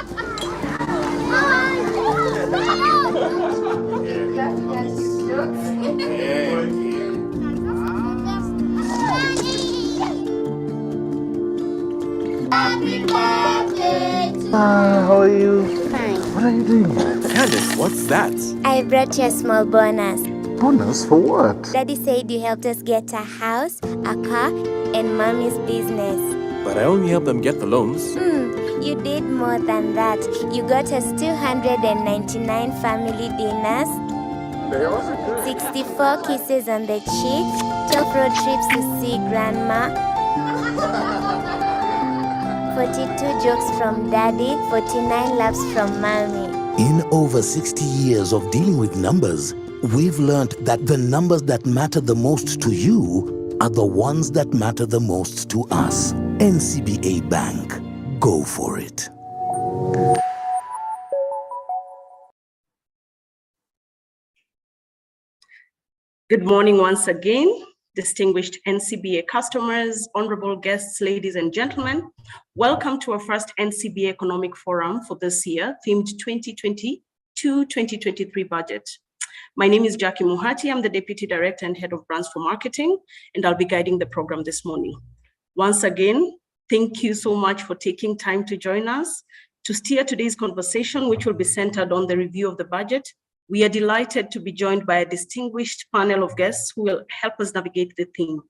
Happy birthday to How are you? Fine. What are you doing here? Candace, what's that? I brought you a small bonus. Bonus for what? Daddy said you helped us get a house, a car, and mommy's business. But I only helped them get the loans. You did more than that. You got us 299 family dinners, 64 kisses on the cheek, 12 road trips to see grandma, 42 jokes from daddy, 49 laughs from mommy. In over 60 years of dealing with numbers, we've learned that the numbers that matter the most to you are the ones that matter the most to us. NCBA Bank. Go for it. Good morning once again, distinguished NCBA customers, honorable guests, ladies and gentlemen. Welcome to our first NCBA Economic Forum for this year, themed 2022-2023 budget. My name is Jackie Muhati. I'm the Deputy Director and Head of Brands for Marketing, and I'll be guiding the program this morning. Once again, thank you so much for taking time to join us to steer today's conversation, which will be centered on the review of the budget. We are delighted to be joined by a distinguished panel of guests who will help us navigate the theme.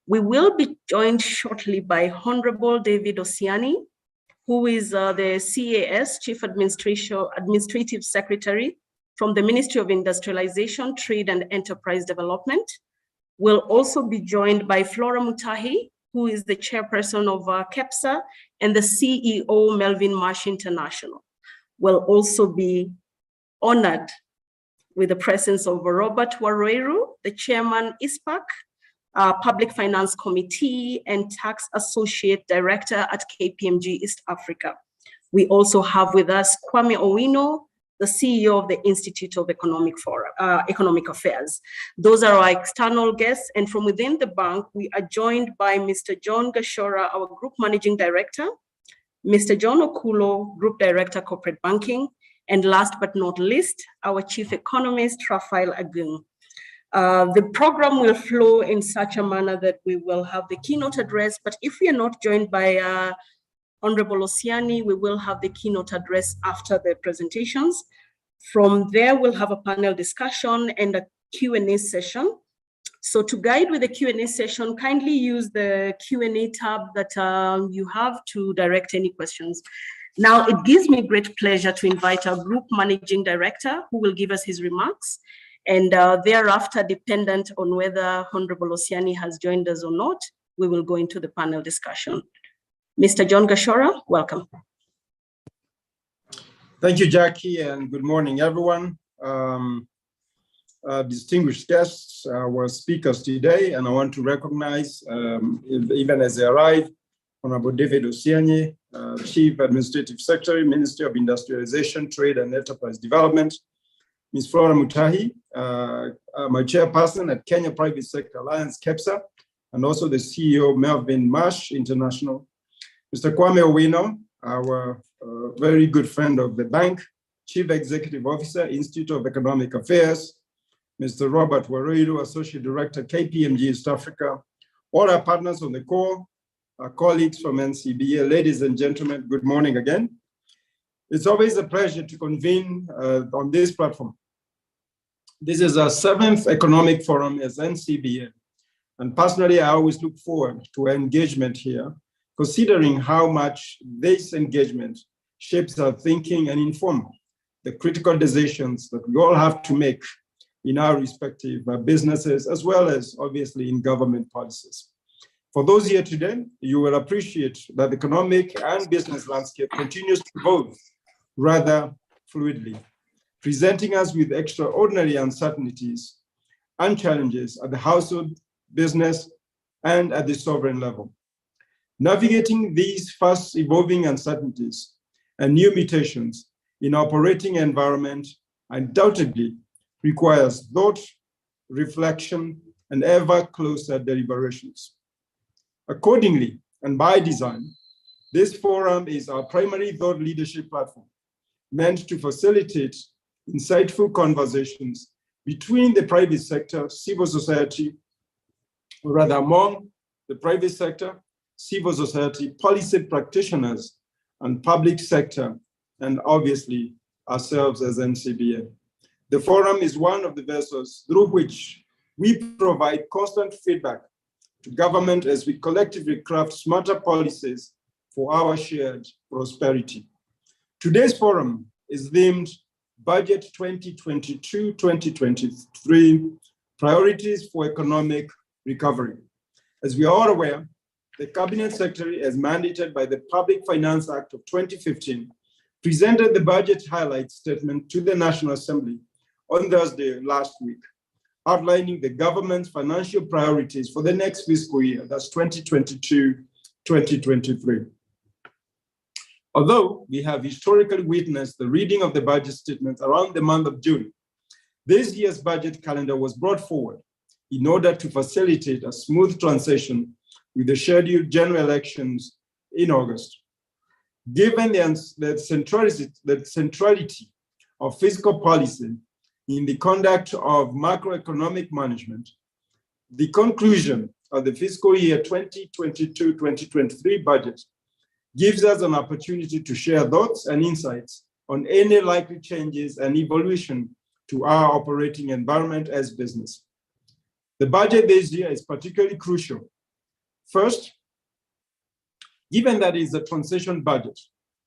We will be joined shortly by Honorable David Osiani, who is the CAS, Chief Administrative Secretary from the Ministry of Industrialization, Trade and Enterprise Development. We'll also be joined by Flora Mutahi, who is the Chairperson of KEPSA and the CEO, Melvin Marsh International. We'll also be honored with the presence of Robert Waroiru, the Chairman, ISPAC, Public Finance Committee, and Tax Associate Director at KPMG East Africa. We also have with us Kwame Owino, the CEO of the Institute of Economic Affairs. Those are our external guests, and from within the bank, we are joined by Mr. John Gashora, our Group Managing Director, Mr. John Okulo, Group Director, Corporate Banking, and last but not least, our Chief Economist, Raphael Agung. The program will flow in such a manner that we will have the keynote address, but if we are not joined by Honorable Osiani, we will have the keynote address after the presentations. From there, we'll have a panel discussion and a Q&A session. So to guide with the Q&A session, kindly use the Q&A tab that you have to direct any questions. Now, it gives me great pleasure to invite our Group Managing Director, who will give us his remarks. And thereafter, dependent on whether Honorable Osiani has joined us or not, we will go into the panel discussion. Mr. John Gashora, welcome. Thank you, Jackie, and good morning, everyone. Distinguished guests, our speakers today, and I want to recognize, even as they arrive, Honorable David Osiani, Chief Administrative Secretary, Ministry of Industrialization, Trade and Enterprise Development, Ms. Flora Mutahi, my chairperson at Kenya Private Sector Alliance, KEPSA, and also the CEO, Melvin Marsh International, Mr. Kwame Owino, our very good friend of the bank, Chief Executive Officer, Institute of Economic Affairs, Mr. Robert Waroiru, Associate Director, KPMG East Africa, all our partners on the call, our colleagues from NCBA, ladies and gentlemen, good morning again. It's always a pleasure to convene on this platform. This is our 7th economic forum as NCBA, and personally, I always look forward to our engagement here, considering how much this engagement shapes our thinking and informs the critical decisions that we all have to make in our respective businesses, as well as obviously in government policies. For those here today, you will appreciate that the economic and business landscape continues to evolve rather fluidly, presenting us with extraordinary uncertainties and challenges at the household, business, and at the sovereign level. Navigating these fast evolving uncertainties and new mutations in operating environment undoubtedly requires thought, reflection, and ever closer deliberations. Accordingly, and by design, This forum is our primary thought leadership platform, meant to facilitate insightful conversations between the private sector, civil society, or rather among the private sector, civil society, policy practitioners, and public sector, and obviously ourselves as NCBA. The forum is one of the vessels through which we provide constant feedback to government as we collectively craft smarter policies for our shared prosperity. Today's forum is themed Budget 2022-2023, Priorities for Economic Recovery. As we are all aware, the Cabinet Secretary, as mandated by the Public Finance Act of 2015, presented the budget highlight statement to the National Assembly on Thursday last week, outlining the government's financial priorities for the next fiscal year, that's 2022-2023. Although we have historically witnessed the reading of the budget statement around the month of June, this year's budget calendar was brought forward in order to facilitate a smooth transition with the scheduled general elections in August. Given the centrality of fiscal policy in the conduct of macroeconomic management, the conclusion of the fiscal year 2022-2023 budget gives us an opportunity to share thoughts and insights on any likely changes and evolution to our operating environment as business. The budget this year is particularly crucial. First, given that it's a transition budget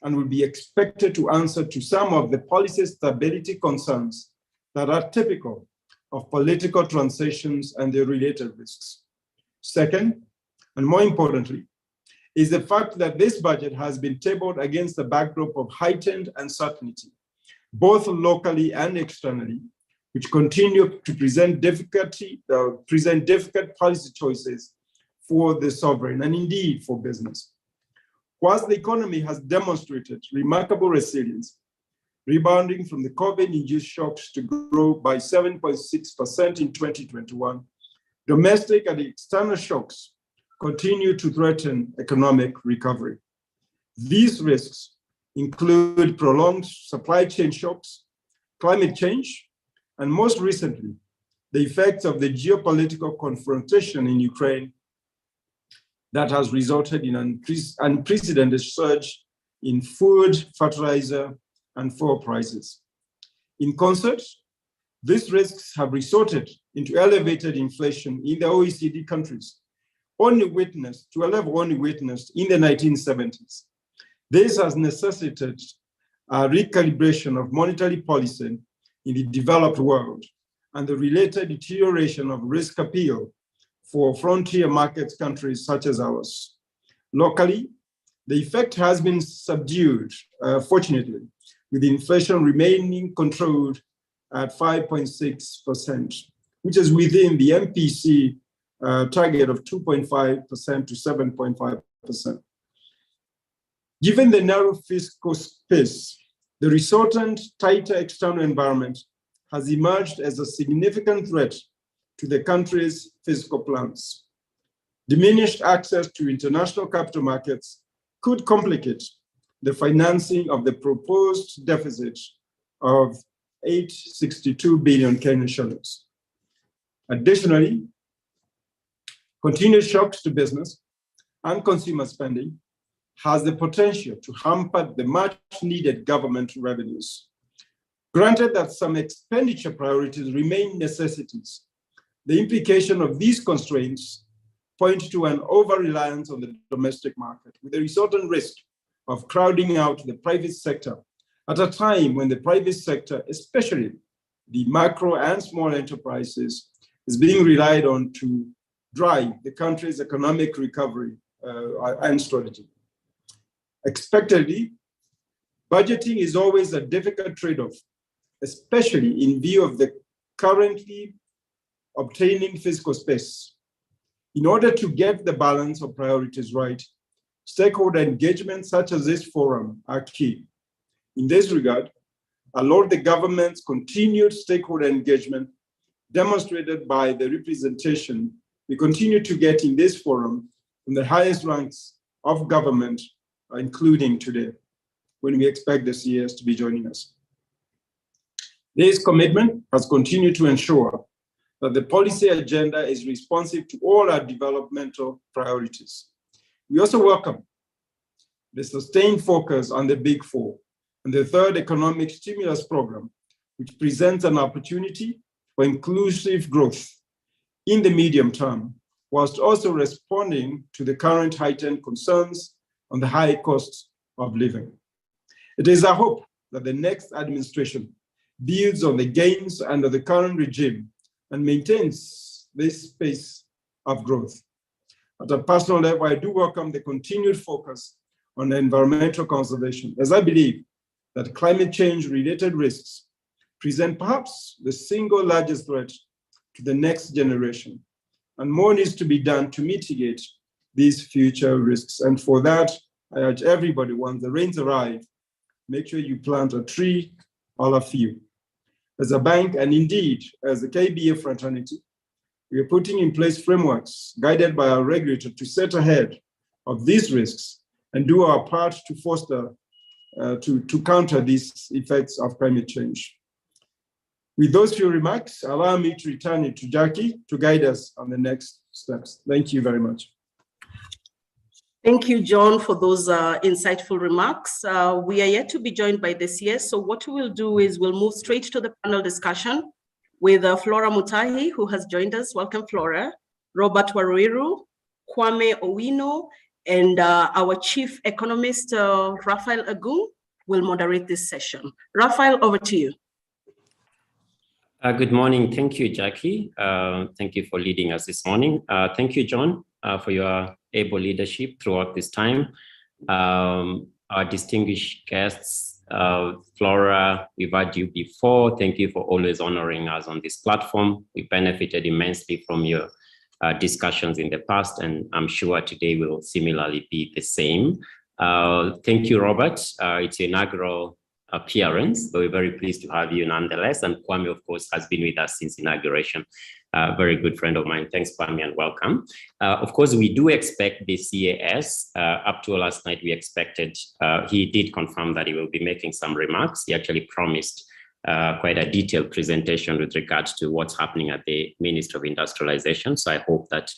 and will be expected to answer to some of the policy stability concerns that are typical of political transitions and their related risks. Second, and more importantly, is the fact that this budget has been tabled against the backdrop of heightened uncertainty, both locally and externally, which continue to present difficult policy choices for the sovereign and indeed for business. Whilst the economy has demonstrated remarkable resilience, rebounding from the COVID-induced shocks to grow by 7.6% in 2021, domestic and external shocks continue to threaten economic recovery. These risks include prolonged supply chain shocks, climate change, and most recently, the effects of the geopolitical confrontation in Ukraine that has resulted in an unprecedented surge in food, fertilizer, and fuel prices. In concert, these risks have resulted into elevated inflation in the OECD countries, only witnessed in the 1970s. This has necessitated a recalibration of monetary policy in the developed world and the related deterioration of risk appeal for frontier market countries such as ours. Locally, the effect has been subdued, fortunately, with inflation remaining controlled at 5.6%, which is within the MPC target of 2.5% to 7.5%. Given the narrow fiscal space, the resultant tighter external environment has emerged as a significant threat to the country's fiscal plans. Diminished access to international capital markets could complicate the financing of the proposed deficit of 862 billion Kenyan shillings. Additionally, continued shocks to business and consumer spending has the potential to hamper the much-needed government revenues. Granted that some expenditure priorities remain necessities, the implication of these constraints point to an over-reliance on the domestic market, with the resultant risk of crowding out the private sector at a time when the private sector, especially the macro and small enterprises, is being relied on to drive the country's economic recovery and strategy. Expectedly, budgeting is always a difficult trade-off, especially in view of the currently obtaining fiscal space. In order to get the balance of priorities right, stakeholder engagement such as this forum are key. In this regard, I laud the government's continued stakeholder engagement demonstrated by the representation we continue to get in this forum from the highest ranks of government including today, when we expect the CAS to be joining us. This commitment has continued to ensure that the policy agenda is responsive to all our developmental priorities. We also welcome the sustained focus on the Big Four and the third economic stimulus program, which presents an opportunity for inclusive growth in the medium term, whilst also responding to the current heightened concerns on the high cost of living. It is our hope that the next administration builds on the gains under the current regime and maintains this pace of growth. At a personal level, I do welcome the continued focus on environmental conservation, as I believe that climate change-related risks present perhaps the single largest threat to the next generation, and more needs to be done to mitigate these future risks. And for that, I urge everybody, once the rains arrive, make sure you plant a tree, all of you. As a bank, and indeed as a KBA fraternity, we are putting in place frameworks guided by our regulator to set ahead of these risks and do our part to foster, to counter these effects of climate change. With those few remarks, allow me to return it to Jackie to guide us on the next steps. Thank you very much. Thank you, John, for those insightful remarks. We are yet to be joined by the CS, so what we will do is we'll move straight to the panel discussion with Flora Mutahi, who has joined us. Welcome, Flora. Robert Waruiru, Kwame Owino, and our chief economist, Raphael Agung, will moderate this session. Raphael, over to you. Good morning. Thank you, Jackie. Thank you for leading us this morning. Thank you, John, for your able leadership throughout this time. Our distinguished guests, Flora, we've had you before. Thank you for always honoring us on this platform. We benefited immensely from your discussions in the past, and I'm sure today will similarly be the same. Thank you, Robert. It's your inaugural appearance, but we're very pleased to have you nonetheless. And Kwame, of course, has been with us since inauguration. Very good friend of mine. Thanks, Kwame, and welcome. Of course, we do expect the CAS. Up to last night, we expected, he did confirm that he will be making some remarks. He actually promised quite a detailed presentation with regards to what's happening at the Ministry of Industrialization. So I hope that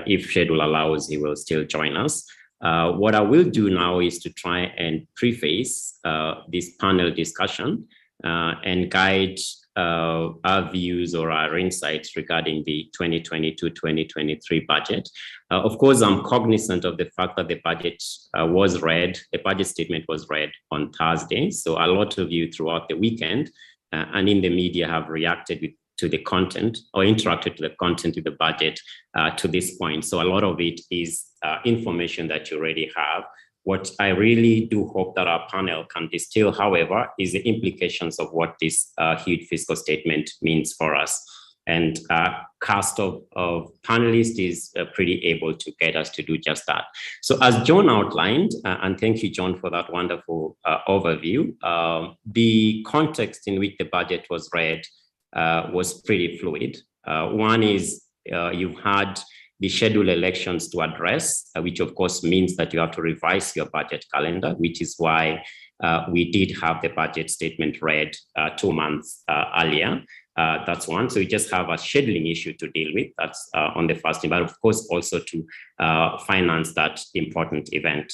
if schedule allows, he will still join us. What I will do now is to try and preface this panel discussion and guide our views or our insights regarding the 2022-2023 budget. Of course, I'm cognizant of the fact that the budget was read, the budget statement was read on Thursday. So a lot of you throughout the weekend and in the media have reacted to the content or interacted to the content of the budget to this point. So a lot of it is information that you already have. What I really do hope that our panel can distill, however, is the implications of what this huge fiscal statement means for us. And cast of panelists is pretty able to get us to do just that. So as John outlined, and thank you, John, for that wonderful overview, the context in which the budget was read was pretty fluid. One is you've had the scheduled elections to address, which of course means that you have to revise your budget calendar, which is why we did have the budget statement read 2 months earlier. That's one. So we just have a scheduling issue to deal with. That's on the first thing, but of course also to finance that important event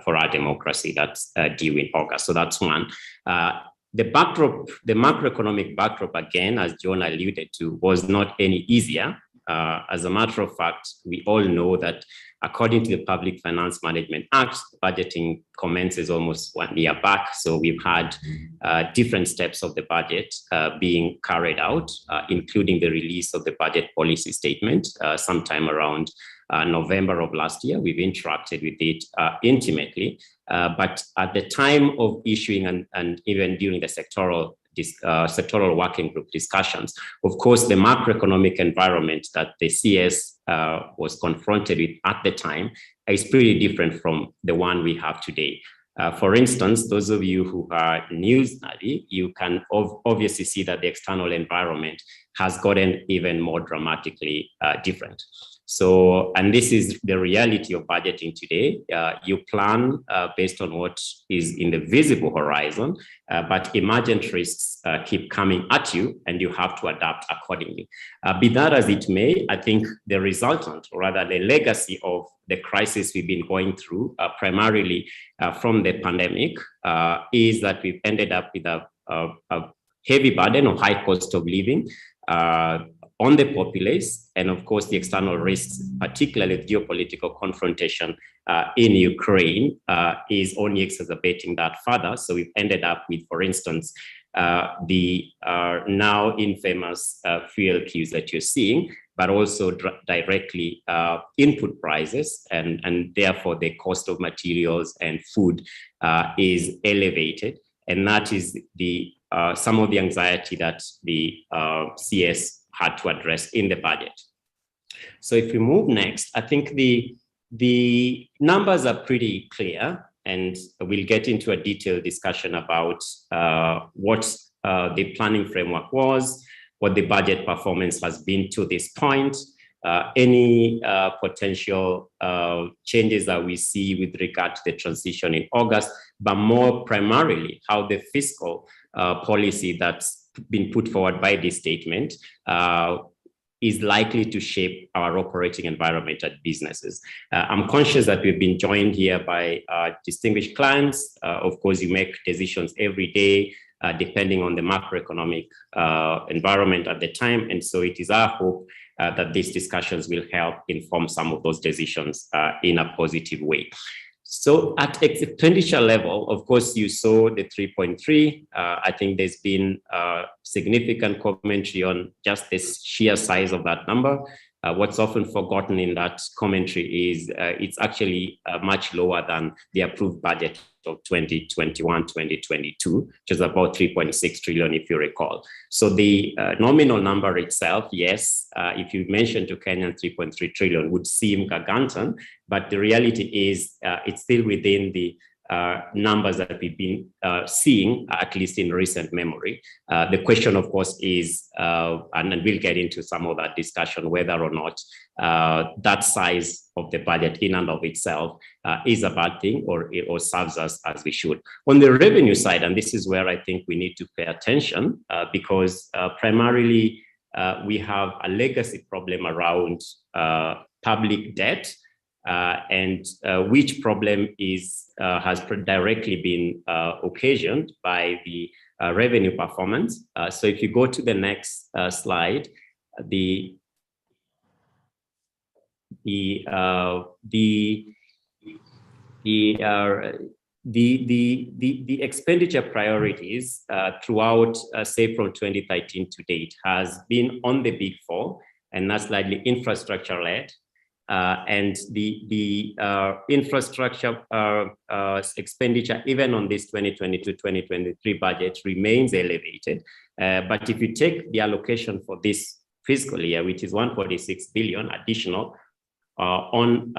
for our democracy that's due in August. So that's one. The backdrop, the macroeconomic backdrop, again, as John alluded to, was not any easier. As a matter of fact, we all know that according to the Public Finance Management Act, budgeting commences almost 1 year back. So we've had different steps of the budget being carried out, including the release of the budget policy statement sometime around November of last year. We've interacted with it intimately, but at the time of issuing and even during the sectoral working group discussions, of course, the macroeconomic environment that the CS was confronted with at the time is pretty different from the one we have today. For instance, those of you who are news-savvy, you can obviously see that the external environment has gotten even more dramatically different. So, and this is the reality of budgeting today. You plan based on what is in the visible horizon, but emergent risks keep coming at you and you have to adapt accordingly. Be that as it may, I think the resultant, or rather the legacy of the crisis we've been going through, primarily from the pandemic, is that we've ended up with a heavy burden of high cost of living on the populace, and of course the external risks, particularly geopolitical confrontation in Ukraine, is only exacerbating that further. So we've ended up with, for instance, the now infamous fuel queues that you're seeing, but also directly input prices, and therefore the cost of materials and food is elevated. And that is the some of the anxiety that the CS had to address in the budget. So if we move next, I think the numbers are pretty clear, and we'll get into a detailed discussion about what the planning framework was, what the budget performance has been to this point, any potential changes that we see with regard to the transition in August, but more primarily how the fiscal policy that's been put forward by this statement is likely to shape our operating environment at businesses. I'm conscious that we've been joined here by distinguished clients. Of course, you make decisions every day depending on the macroeconomic environment at the time. And so it is our hope that these discussions will help inform some of those decisions in a positive way. So at expenditure level, of course, you saw the 3.3. I think there's been significant commentary on just the sheer size of that number. What's often forgotten in that commentary is it's actually much lower than the approved budget of 2021-2022, which is about 3.6 trillion, if you recall. So the nominal number itself, yes, if you mention to Kenyan 3.3 trillion, would seem gargantuan, but the reality is it's still within the numbers that we've been seeing, at least in recent memory. The question, of course, is, and we'll get into some of that discussion, whether or not that size of the budget in and of itself is a bad thing or serves us as we should. On the revenue side, and this is where I think we need to pay attention, because primarily we have a legacy problem around public debt, and which problem has directly been occasioned by the revenue performance. So if you go to the next slide, the expenditure priorities throughout, say from 2013 to date, has been on the big four, and that's largely infrastructure led. And the infrastructure expenditure, even on this 2022-2023 budget, remains elevated. But if you take the allocation for this fiscal year, which is 146 billion additional on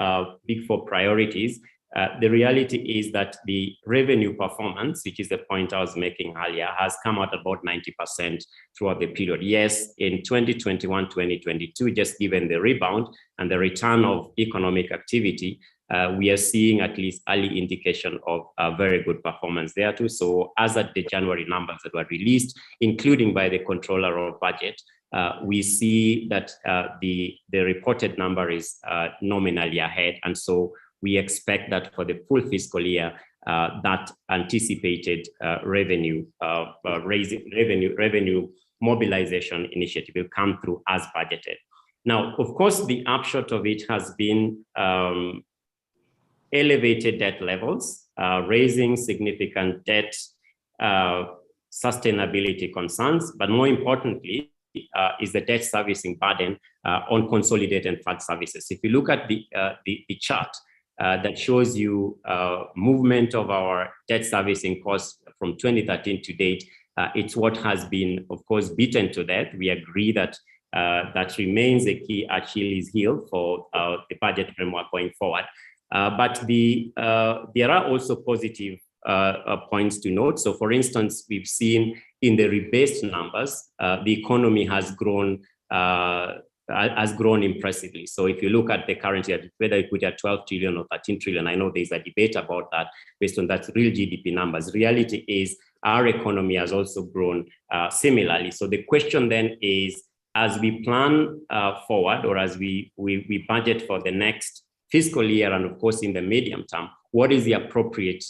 big four priorities, the reality is that the revenue performance, which is the point I was making earlier, has come out about 90% throughout the period. Yes, in 2021-2022, just given the rebound and the return of economic activity, we are seeing at least early indication of a very good performance there too. So as at the January numbers that were released, including by the controller of budget, we see that the reported number is nominally ahead. And so we expect that for the full fiscal year, that anticipated revenue mobilization initiative will come through as budgeted. Now, of course, the upshot of it has been elevated debt levels, raising significant debt sustainability concerns, but more importantly, is the debt servicing burden on consolidated fund services. If you look at the chart, that shows you movement of our debt servicing costs from 2013 to date. It's what has been, of course, beaten to death. We agree that that remains a key Achilles heel for the budget framework going forward. But there are also positive points to note. So for instance, we've seen in the rebased numbers, the economy has grown has grown impressively. So if you look at the current year, whether you put at 12 trillion or 13 trillion, I know there's a debate about that based on that real GDP numbers. Reality is our economy has also grown similarly. So the question then is, as we plan forward, or as we budget for the next fiscal year, and of course in the medium term, what is the appropriate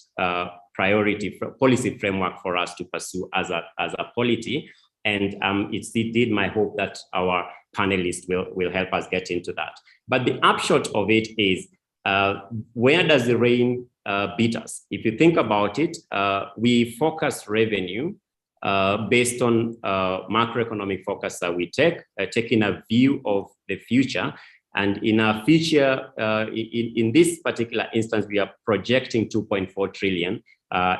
priority for policy framework for us to pursue as a polity? And it's indeed my hope that our panelists will help us get into that. But the upshot of it is, where does the rain beat us? If you think about it, we focus revenue based on macroeconomic focus that we take, taking a view of the future. And in our future, in this particular instance, we are projecting 2.4 trillion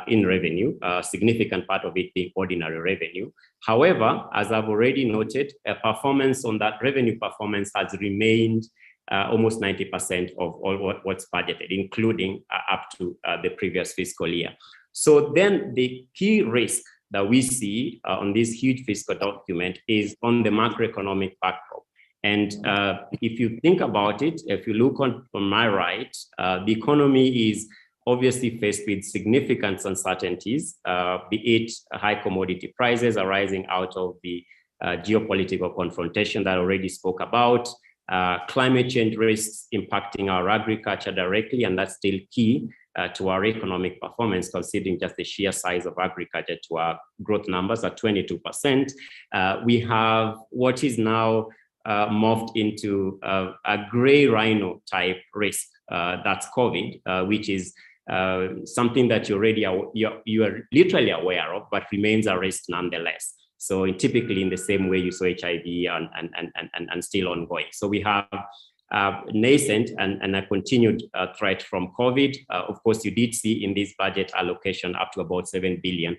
in revenue, a significant part of it being ordinary revenue. However, as I've already noted, a performance on that revenue performance has remained almost 90% of all what's budgeted, including up to the previous fiscal year. So then the key risk that we see on this huge fiscal document is on the macroeconomic backdrop. And if you think about it, if you look on my right, the economy is obviously faced with significant uncertainties, be it high commodity prices arising out of the geopolitical confrontation that I already spoke about, climate change risks impacting our agriculture directly, and that's still key to our economic performance, considering just the sheer size of agriculture to our growth numbers at 22%. We have what is now morphed into a gray rhino type risk, that's COVID, which is something that you are literally aware of, but remains a risk nonetheless. So typically in the same way you saw HIV and still ongoing. So we have nascent and a continued threat from COVID. Of course, you did see in this budget allocation up to about 7 billion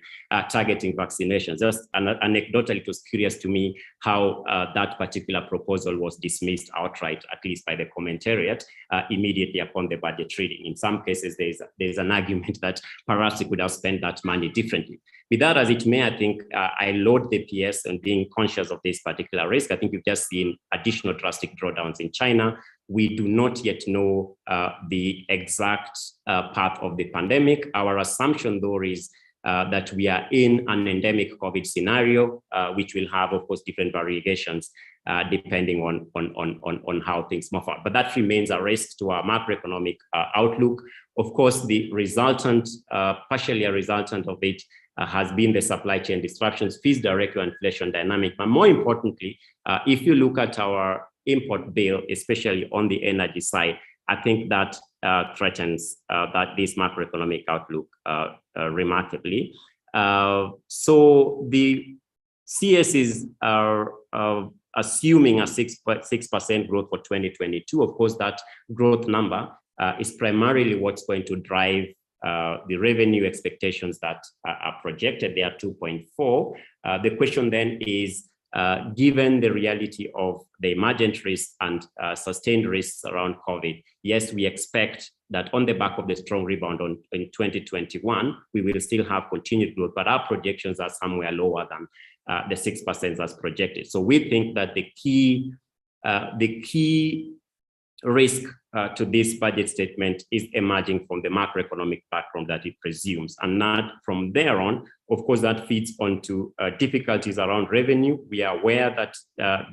targeting vaccinations. Just anecdotally, it was curious to me how that particular proposal was dismissed outright, at least by the commentariat, immediately upon the budget reading. In some cases, there's an argument that perhaps we could have spent that money differently. With that as it may, I think I laud the PS and being conscious of this particular risk. I think we've just seen additional drastic drawdowns in China. We do not yet know the exact path of the pandemic. Our assumption, though, is that we are in an endemic COVID scenario, which will have, of course, different variations depending on how things move out. But that remains a risk to our macroeconomic outlook. Of course, the resultant, partially a resultant of it, has been the supply chain disruptions, feeds direct to inflation dynamic. But more importantly, if you look at our import bill, especially on the energy side, I think that threatens that this macroeconomic outlook remarkably. So the CSs are assuming a 6% growth for 2022. Of course, that growth number is primarily what's going to drive the revenue expectations that are projected. They are 2.4. The question then is, given the reality of the emergent risks and sustained risks around COVID, yes, we expect that on the back of the strong rebound in 2021, we will still have continued growth, but our projections are somewhere lower than the 6% as projected. So we think that the key risk to this budget statement is emerging from the macroeconomic background that it presumes, and not from there on. Of course, that feeds onto difficulties around revenue. We are aware that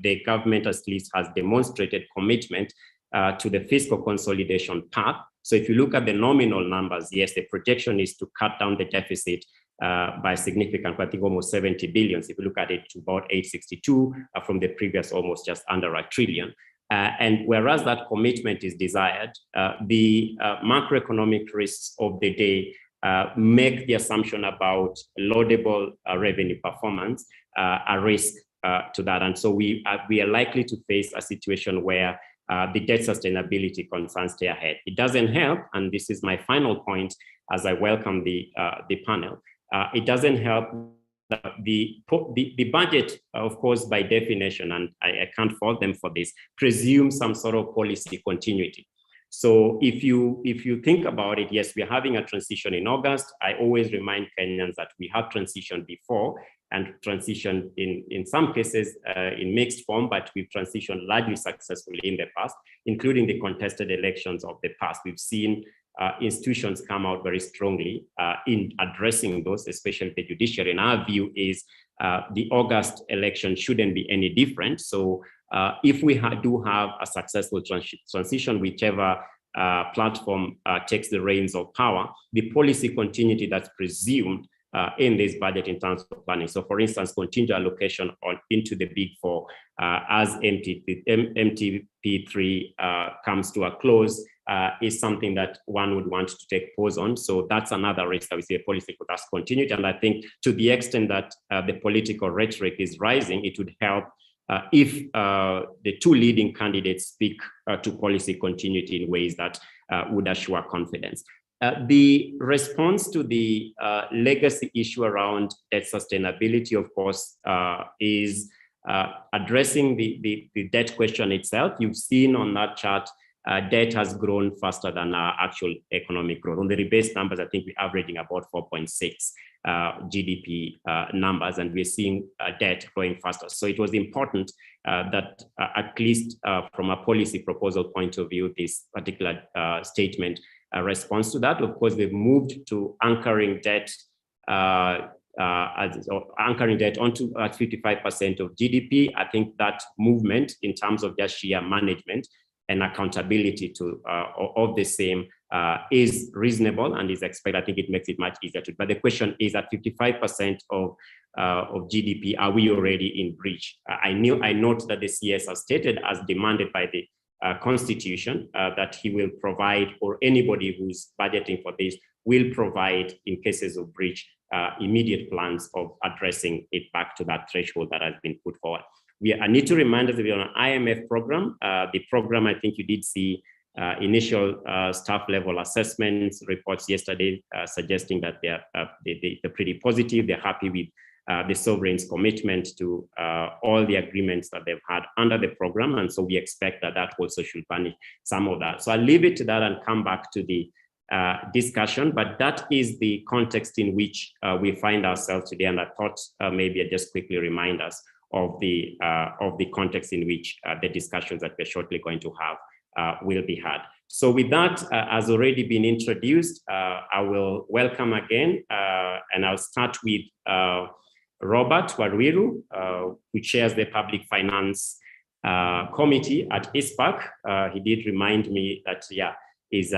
the government at least has demonstrated commitment to the fiscal consolidation path. So if you look at the nominal numbers, yes, the projection is to cut down the deficit by significant, I think almost 70 billion. If you look at it to about 862 from the previous almost just under $1 trillion. And whereas that commitment is desired, the macroeconomic risks of the day make the assumption about laudable revenue performance a risk to that. And so we are likely to face a situation where the debt sustainability concerns stay ahead. It doesn't help, and this is my final point as I welcome the panel, it doesn't help the budget, of course, by definition, and I can't fault them for this, presumes some sort of policy continuity. So if you think about it, yes, we're having a transition in August. I always remind Kenyans that we have transitioned before, and transitioned in some cases in mixed form, but we've transitioned largely successfully in the past, including the contested elections of the past. We've seen institutions come out very strongly in addressing those, especially the judiciary. And our view is the August election shouldn't be any different. So if we do have a successful transition, whichever platform takes the reins of power, the policy continuity that's presumed in this budget in terms of planning. So for instance, contingent allocation into the big four as MTP3 comes to a close is something that one would want to take pause on. So that's another risk that we see a policy that's continued. And I think to the extent that the political rhetoric is rising, it would help if the two leading candidates speak to policy continuity in ways that would assure confidence. The response to the legacy issue around debt sustainability, of course, is addressing the debt question itself. You've seen on that chart, debt has grown faster than our actual economic growth. On the rebased numbers, I think we're averaging about 4.6 GDP numbers, and we're seeing debt growing faster. So it was important that at least from a policy proposal point of view, this particular statement response to that. Of course, they've moved to anchoring debt onto at 55% of GDP. I think that movement in terms of just sheer management and accountability to of the same is reasonable and is expected. I think it makes it much easier to. But the question is, at 55% of GDP, are we already in breach? I note that the CS has stated, as demanded by the Constitution, that he will provide, or anybody who's budgeting for this will provide, in cases of breach, immediate plans of addressing it back to that threshold that has been put forward. I need to remind us that we're on an IMF program. The program, I think you did see initial staff level assessments reports yesterday suggesting that they're pretty positive. They're happy with the sovereign's commitment to all the agreements that they've had under the program. And so we expect that that also should furnish some of that. So I'll leave it to that and come back to the discussion, but that is the context in which we find ourselves today. And I thought maybe I'd just quickly remind us of the context in which the discussions that we're shortly going to have will be had. So with that, has already been introduced, I will welcome again, and I'll start with Robert Warwiru, who chairs the Public Finance Committee at ISPAC. He did remind me that, yeah, he's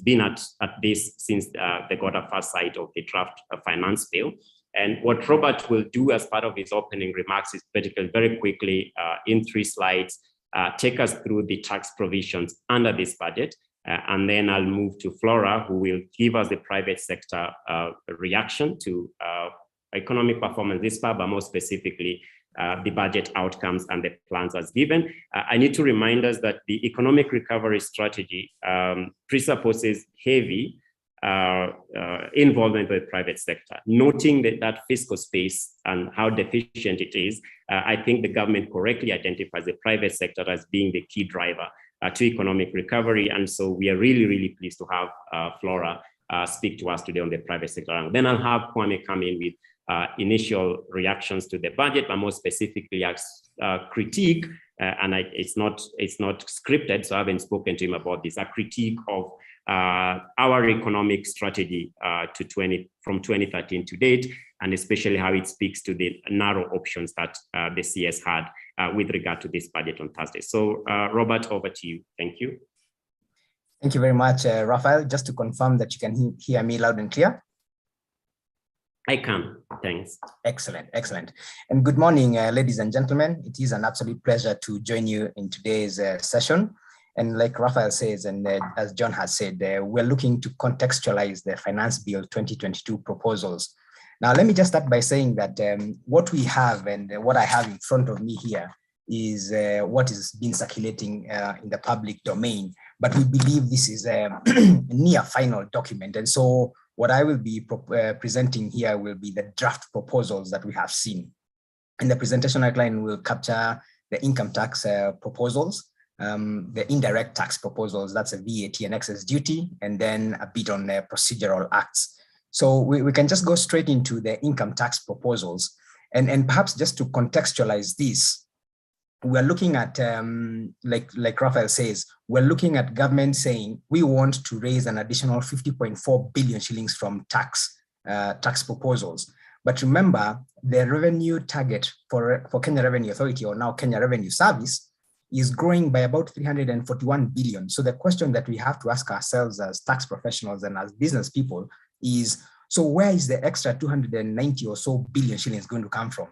been at this since they got a first sight of the draft finance bill. And what Robert will do as part of his opening remarks is particularly very quickly in 3 slides, take us through the tax provisions under this budget. And then I'll move to Flora, who will give us the private sector reaction to economic performance this far, but more specifically, the budget outcomes and the plans as given. I need to remind us that the economic recovery strategy presupposes heavy involvement with the private sector. Noting that fiscal space and how deficient it is, I think the government correctly identifies the private sector as being the key driver to economic recovery. And so we are really, really pleased to have Flora speak to us today on the private sector. And then I'll have Kwame come in with initial reactions to the budget, but more specifically as critique, and it's not scripted, so I haven't spoken to him about this, a critique of our economic strategy from 2013 to date, and especially how it speaks to the narrow options that the CS had with regard to this budget on Thursday. So Robert, over to you. Thank you. Thank you very much, Raphael. Just to confirm that you can hear me loud and clear. I can, thanks. Excellent, excellent. And good morning, ladies and gentlemen. It is an absolute pleasure to join you in today's session. And like Raphael says, and as John has said, we're looking to contextualize the Finance Bill 2022 proposals. Now, let me just start by saying that what we have and what I have in front of me here is what is being circulating in the public domain, but we believe this is a near final document. And so what I will be presenting here will be the draft proposals that we have seen. In the presentation outline, we'll capture the income tax proposals, the indirect tax proposals, that's a VAT and excess duty, and then a bit on the procedural acts. So we can just go straight into the income tax proposals. And perhaps just to contextualize this, we're looking at, like Raphael says, we're looking at government saying we want to raise an additional 50.4 billion shillings from tax proposals. But remember, the revenue target for Kenya Revenue Authority, or now Kenya Revenue Service, is growing by about 341 billion. So the question that we have to ask ourselves as tax professionals and as business people is, so where is the extra 290 or so billion shillings going to come from?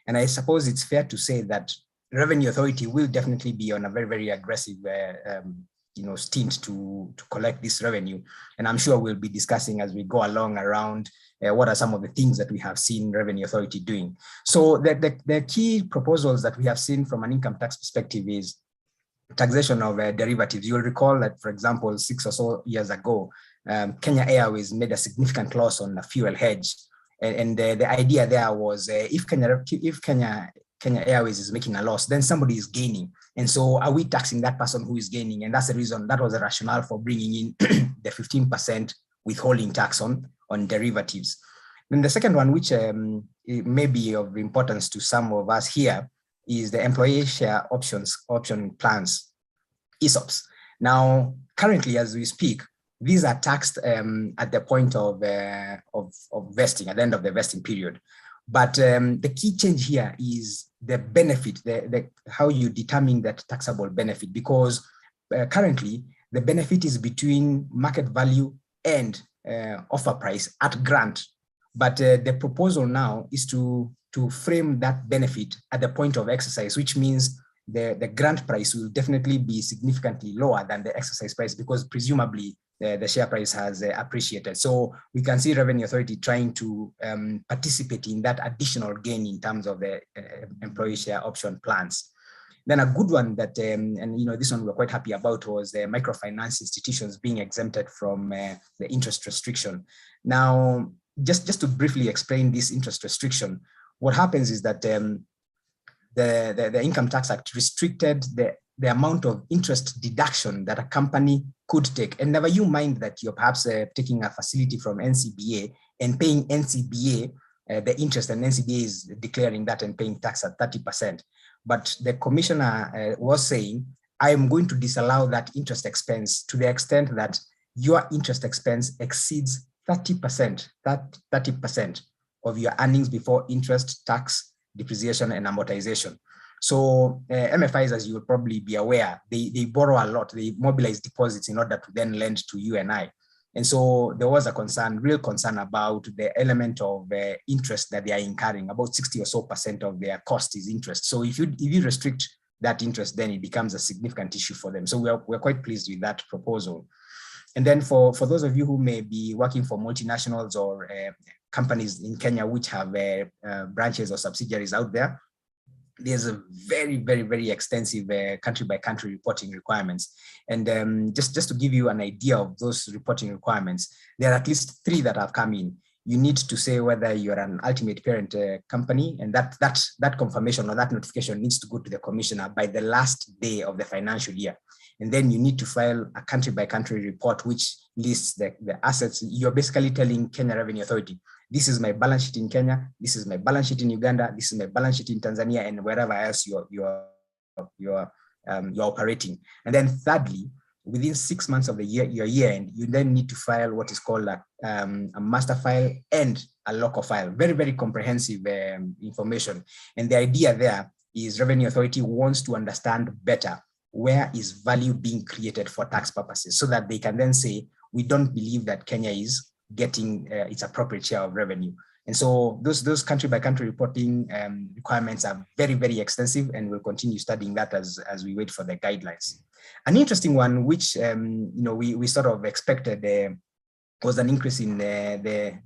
And I suppose it's fair to say that Revenue Authority will definitely be on a very, very aggressive stint to collect this revenue. And I'm sure we'll be discussing as we go along around what are some of the things that we have seen Revenue Authority doing. So the key proposals that we have seen from an income tax perspective is taxation of derivatives. You'll recall that, for example, 6 or so years ago, Kenya Airways made a significant loss on a fuel hedge. And the idea there was if Kenya Airways is making a loss, then somebody is gaining. And so are we taxing that person who is gaining? And that's the reason, that was the rationale for bringing in the 15% withholding tax on derivatives. Then the second one, which may be of importance to some of us here, is the employee share option plans, ESOPs. Now, currently, as we speak, these are taxed at the point of vesting, at the end of the vesting period. But the key change here is the benefit, how you determine that taxable benefit, because currently the benefit is between market value and offer price at grant. But the proposal now is to frame that benefit at the point of exercise, which means the grant price will definitely be significantly lower than the exercise price, because presumably the share price has appreciated. So we can see Revenue Authority trying to participate in that additional gain in terms of the employee share option plans. Then a good one that, this one we're quite happy about, was the microfinance institutions being exempted from the interest restriction. Now, just to briefly explain this interest restriction, what happens is that the Income Tax Act restricted the amount of interest deduction that a company could take. And never you mind that you're perhaps taking a facility from NCBA and paying NCBA the interest, and NCBA is declaring that and paying tax at 30%. But the commissioner was saying, I am going to disallow that interest expense to the extent that your interest expense exceeds 30%, 30% of your earnings before interest, tax, depreciation, and amortization. So MFIs, as you will probably be aware, they borrow a lot. They mobilize deposits in order to then lend to you and I. And so there was a concern, real concern, about the element of interest that they are incurring. About 60% or so of their cost is interest. So if you restrict that interest, then it becomes a significant issue for them. So we're quite pleased with that proposal. And then for those of you who may be working for multinationals or companies in Kenya which have branches or subsidiaries out there, there's a very, very, very extensive country-by-country reporting requirements. And just to give you an idea of those reporting requirements, there are at least 3 that have come in. You need to say whether you're an ultimate parent company, and that confirmation or that notification needs to go to the commissioner by the last day of the financial year. And then you need to file a country-by-country report which lists the assets. You're basically telling Kenya Revenue Authority, this is my balance sheet in Kenya, this is my balance sheet in Uganda, this is my balance sheet in Tanzania, and wherever else you're operating. And then thirdly, within 6 months of your year end, you then need to file what is called a master file and a local file. Very, very comprehensive information. And the idea there is Revenue Authority wants to understand better where is value being created for tax purposes, so that they can then say, we don't believe that Kenya is getting its appropriate share of revenue. And so those country-by-country reporting requirements are very, very extensive, and we'll continue studying that as we wait for the guidelines. An interesting one, which we sort of expected, was an increase in the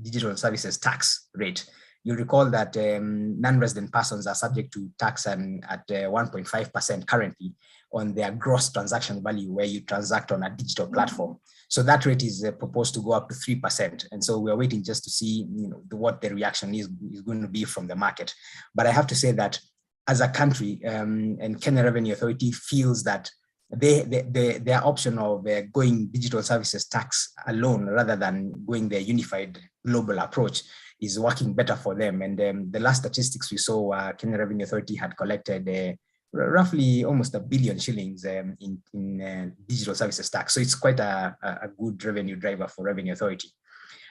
digital services tax rate. You'll recall that non-resident persons are subject to tax at 1.5% currently on their gross transaction value, where you transact on a digital platform. So that rate is proposed to go up to 3%. And so we're waiting just to see what the reaction is going to be from the market. But I have to say that as a country, and Kenya Revenue Authority feels that their option of going digital services tax alone rather than going the unified global approach is working better for them. And the last statistics we saw, Kenya Revenue Authority had collected roughly almost £1 billion shillings in digital services tax. So it's quite a good revenue driver for Revenue Authority.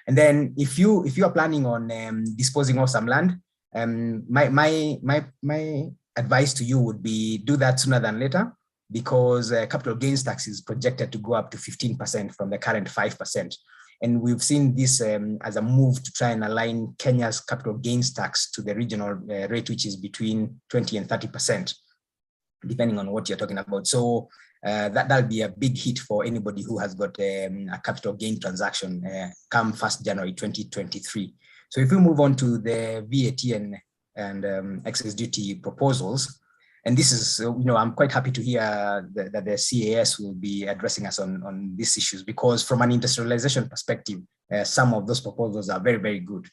And then if you are planning on disposing of some land, my advice to you would be do that sooner than later, because capital gains tax is projected to go up to 15% from the current 5%. And we've seen this as a move to try and align Kenya's capital gains tax to the regional rate, which is between 20 and 30%, depending on what you're talking about. So that'll be a big hit for anybody who has got a capital gain transaction come 1st January 2023. So if we move on to the VAT and excess duty proposals, and this is, I'm quite happy to hear that the CAS will be addressing us on these issues, because from an industrialization perspective, some of those proposals are very, very good.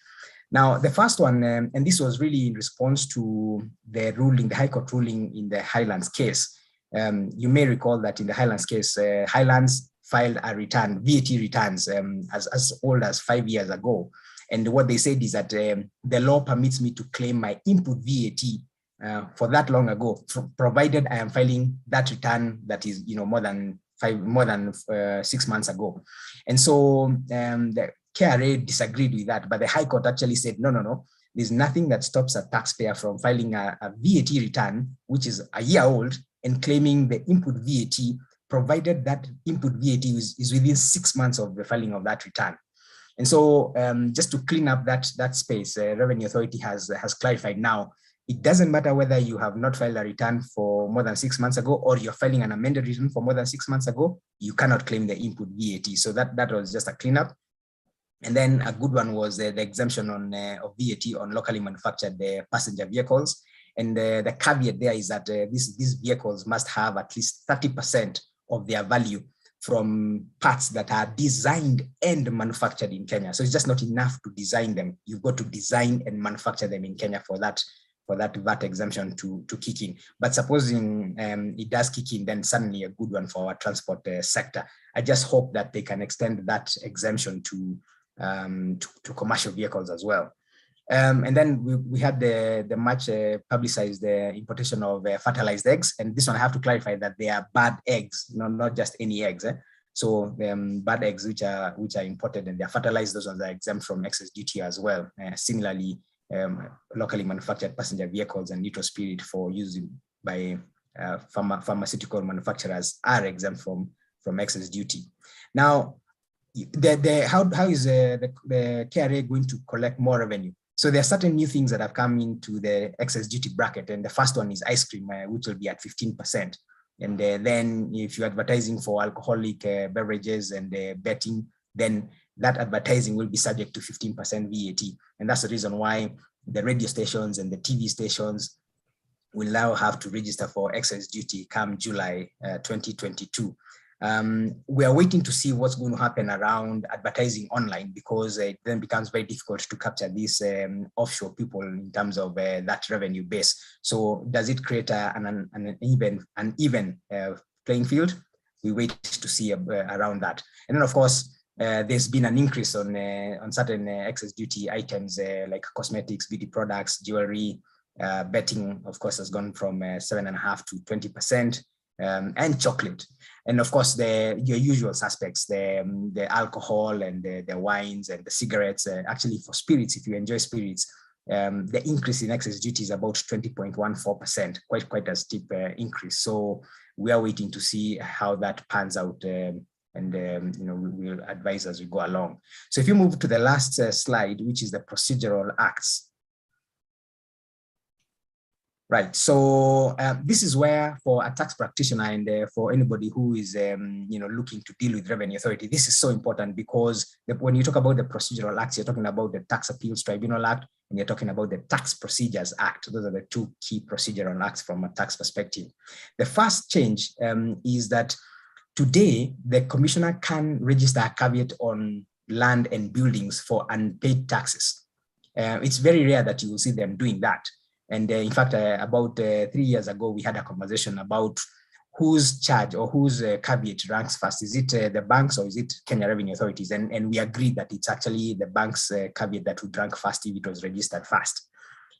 Now, the first one, and this was really in response to the ruling, the High Court ruling in the Highlands case. You may recall that in the Highlands case, Highlands filed a return, VAT returns, as old as 5 years ago. And what they said is that the law permits me to claim my input VAT for that long ago, provided I am filing that return that is, more than 6 months ago. And so the KRA disagreed with that, but the High Court actually said, no, there's nothing that stops a taxpayer from filing a VAT return, which is a year old, and claiming the input VAT, provided that input VAT is within 6 months of the filing of that return. And so just to clean up that space, Revenue Authority has clarified now, it doesn't matter whether you have not filed a return for more than 6 months ago, or you're filing an amended return for more than 6 months ago, you cannot claim the input VAT. So that was just a cleanup. And then a good one was the exemption of VAT on locally manufactured passenger vehicles. And the caveat there is that these vehicles must have at least 30% of their value from parts that are designed and manufactured in Kenya. So it's just not enough to design them. You've got to design and manufacture them in Kenya for that VAT exemption to kick in. But supposing it does kick in, then suddenly a good one for our transport sector. I just hope that they can extend that exemption to commercial vehicles as well. And then we had the much publicized importation of fertilized eggs. And this one I have to clarify that they are bad eggs, not just any eggs. So bad eggs which are imported and they're fertilized, those ones are exempt from excess duty as well. Similarly, locally manufactured passenger vehicles and neutral spirit for use by pharmaceutical manufacturers are exempt from excess duty. Now, how is the KRA going to collect more revenue? So there are certain new things that have come into the excess duty bracket, and the first one is ice cream, which will be at 15%. And then if you're advertising for alcoholic beverages and betting, then that advertising will be subject to 15% VAT. And that's the reason why the radio stations and the TV stations will now have to register for excess duty come July 2022. We are waiting to see what's going to happen around advertising online, because it then becomes very difficult to capture these offshore people in terms of that revenue base. So does it create an even playing field? We wait to see around that. And then of course, there's been an increase on certain excess duty items like cosmetics, beauty products, jewelry. Betting, of course, has gone from 7.5% to 20%, and chocolate. And of course, your usual suspects, the alcohol and the wines and the cigarettes. Actually, for spirits, if you enjoy spirits, the increase in excess duty is about 20.14%, quite a steep increase. So we are waiting to see how that pans out. And we will advise as we go along. So if you move to the last slide, which is the procedural acts. Right, so this is where for a tax practitioner and for anybody who is looking to deal with Revenue Authority, this is so important, because when you talk about the procedural acts, you're talking about the Tax Appeals Tribunal Act and you're talking about the Tax Procedures Act. Those are the two key procedural acts from a tax perspective. The first change is that today, the commissioner can register a caveat on land and buildings for unpaid taxes. It's very rare that you will see them doing that. And in fact, about 3 years ago, we had a conversation about whose charge or whose caveat ranks first? Is it the banks or is it Kenya Revenue Authorities? And we agreed that it's actually the bank's caveat that would rank first if it was registered first.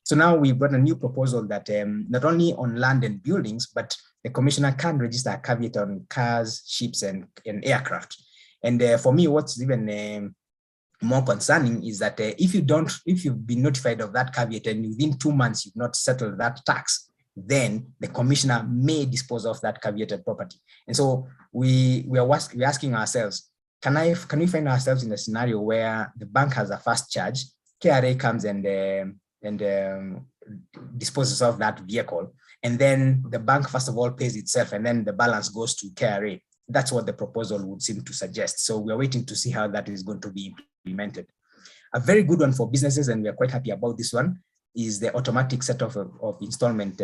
So now we've got a new proposal that not only on land and buildings, but the commissioner can register a caveat on cars, ships, and aircraft. And for me, what's even more concerning is that if you've been notified of that caveat and within 2 months you've not settled that tax, then the commissioner may dispose of that caveated property. And so we're asking ourselves, can we find ourselves in a scenario where the bank has a first charge, KRA comes and disposes of that vehicle, and then the bank first of all pays itself, and then the balance goes to KRA? That's what the proposal would seem to suggest. So we're waiting to see how that is going to be implemented. A very good one for businesses, and we're quite happy about this one, is the automatic set-off of installment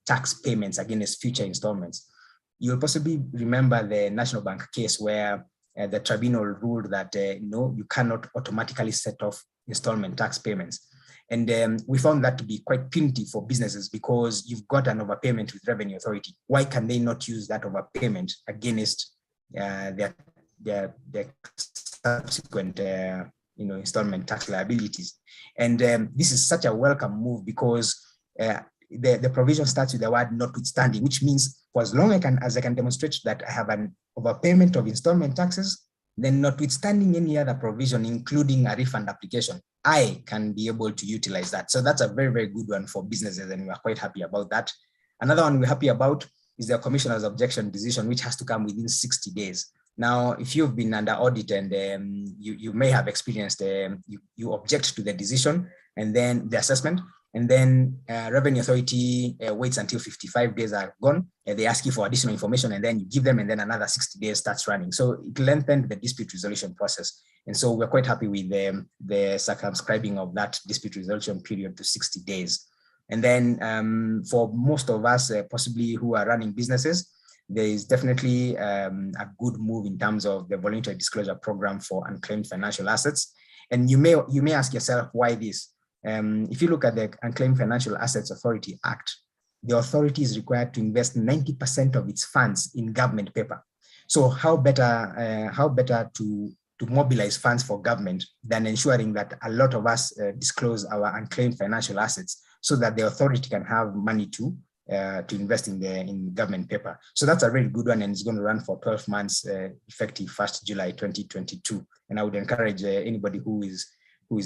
tax payments against future installments. You'll possibly remember the National Bank case where the tribunal ruled that no, you cannot automatically set off installment tax payments. And we found that to be quite punitive for businesses because you've got an overpayment with Revenue Authority. Why can they not use that overpayment against their subsequent installment tax liabilities? And this is such a welcome move because the provision starts with the word notwithstanding, which means for as long as I can demonstrate that I have an overpayment of installment taxes, then notwithstanding any other provision, including a refund application, I can be able to utilize that. So that's a very, very good one for businesses, and we're quite happy about that. Another one we're happy about is the commissioner's objection decision, which has to come within 60 days. Now, if you've been under audit and you may have experienced, you object to the decision and then the assessment, and then Revenue Authority waits until 55 days are gone, they ask you for additional information, and then you give them, and then another 60 days starts running. So it lengthened the dispute resolution process. And so we're quite happy with the circumscribing of that dispute resolution period to 60 days. And then for most of us, possibly who are running businesses, there is definitely a good move in terms of the voluntary disclosure program for unclaimed financial assets. And you may ask yourself, why this? If you look at the Unclaimed Financial Assets Authority Act, the authority is required to invest 90% of its funds in government paper. So how better to mobilize funds for government than ensuring that a lot of us disclose our unclaimed financial assets so that the authority can have money to invest in government paper. So that's a very good one, and it's going to run for 12 months, effective 1st July 2022. And I would encourage anybody who is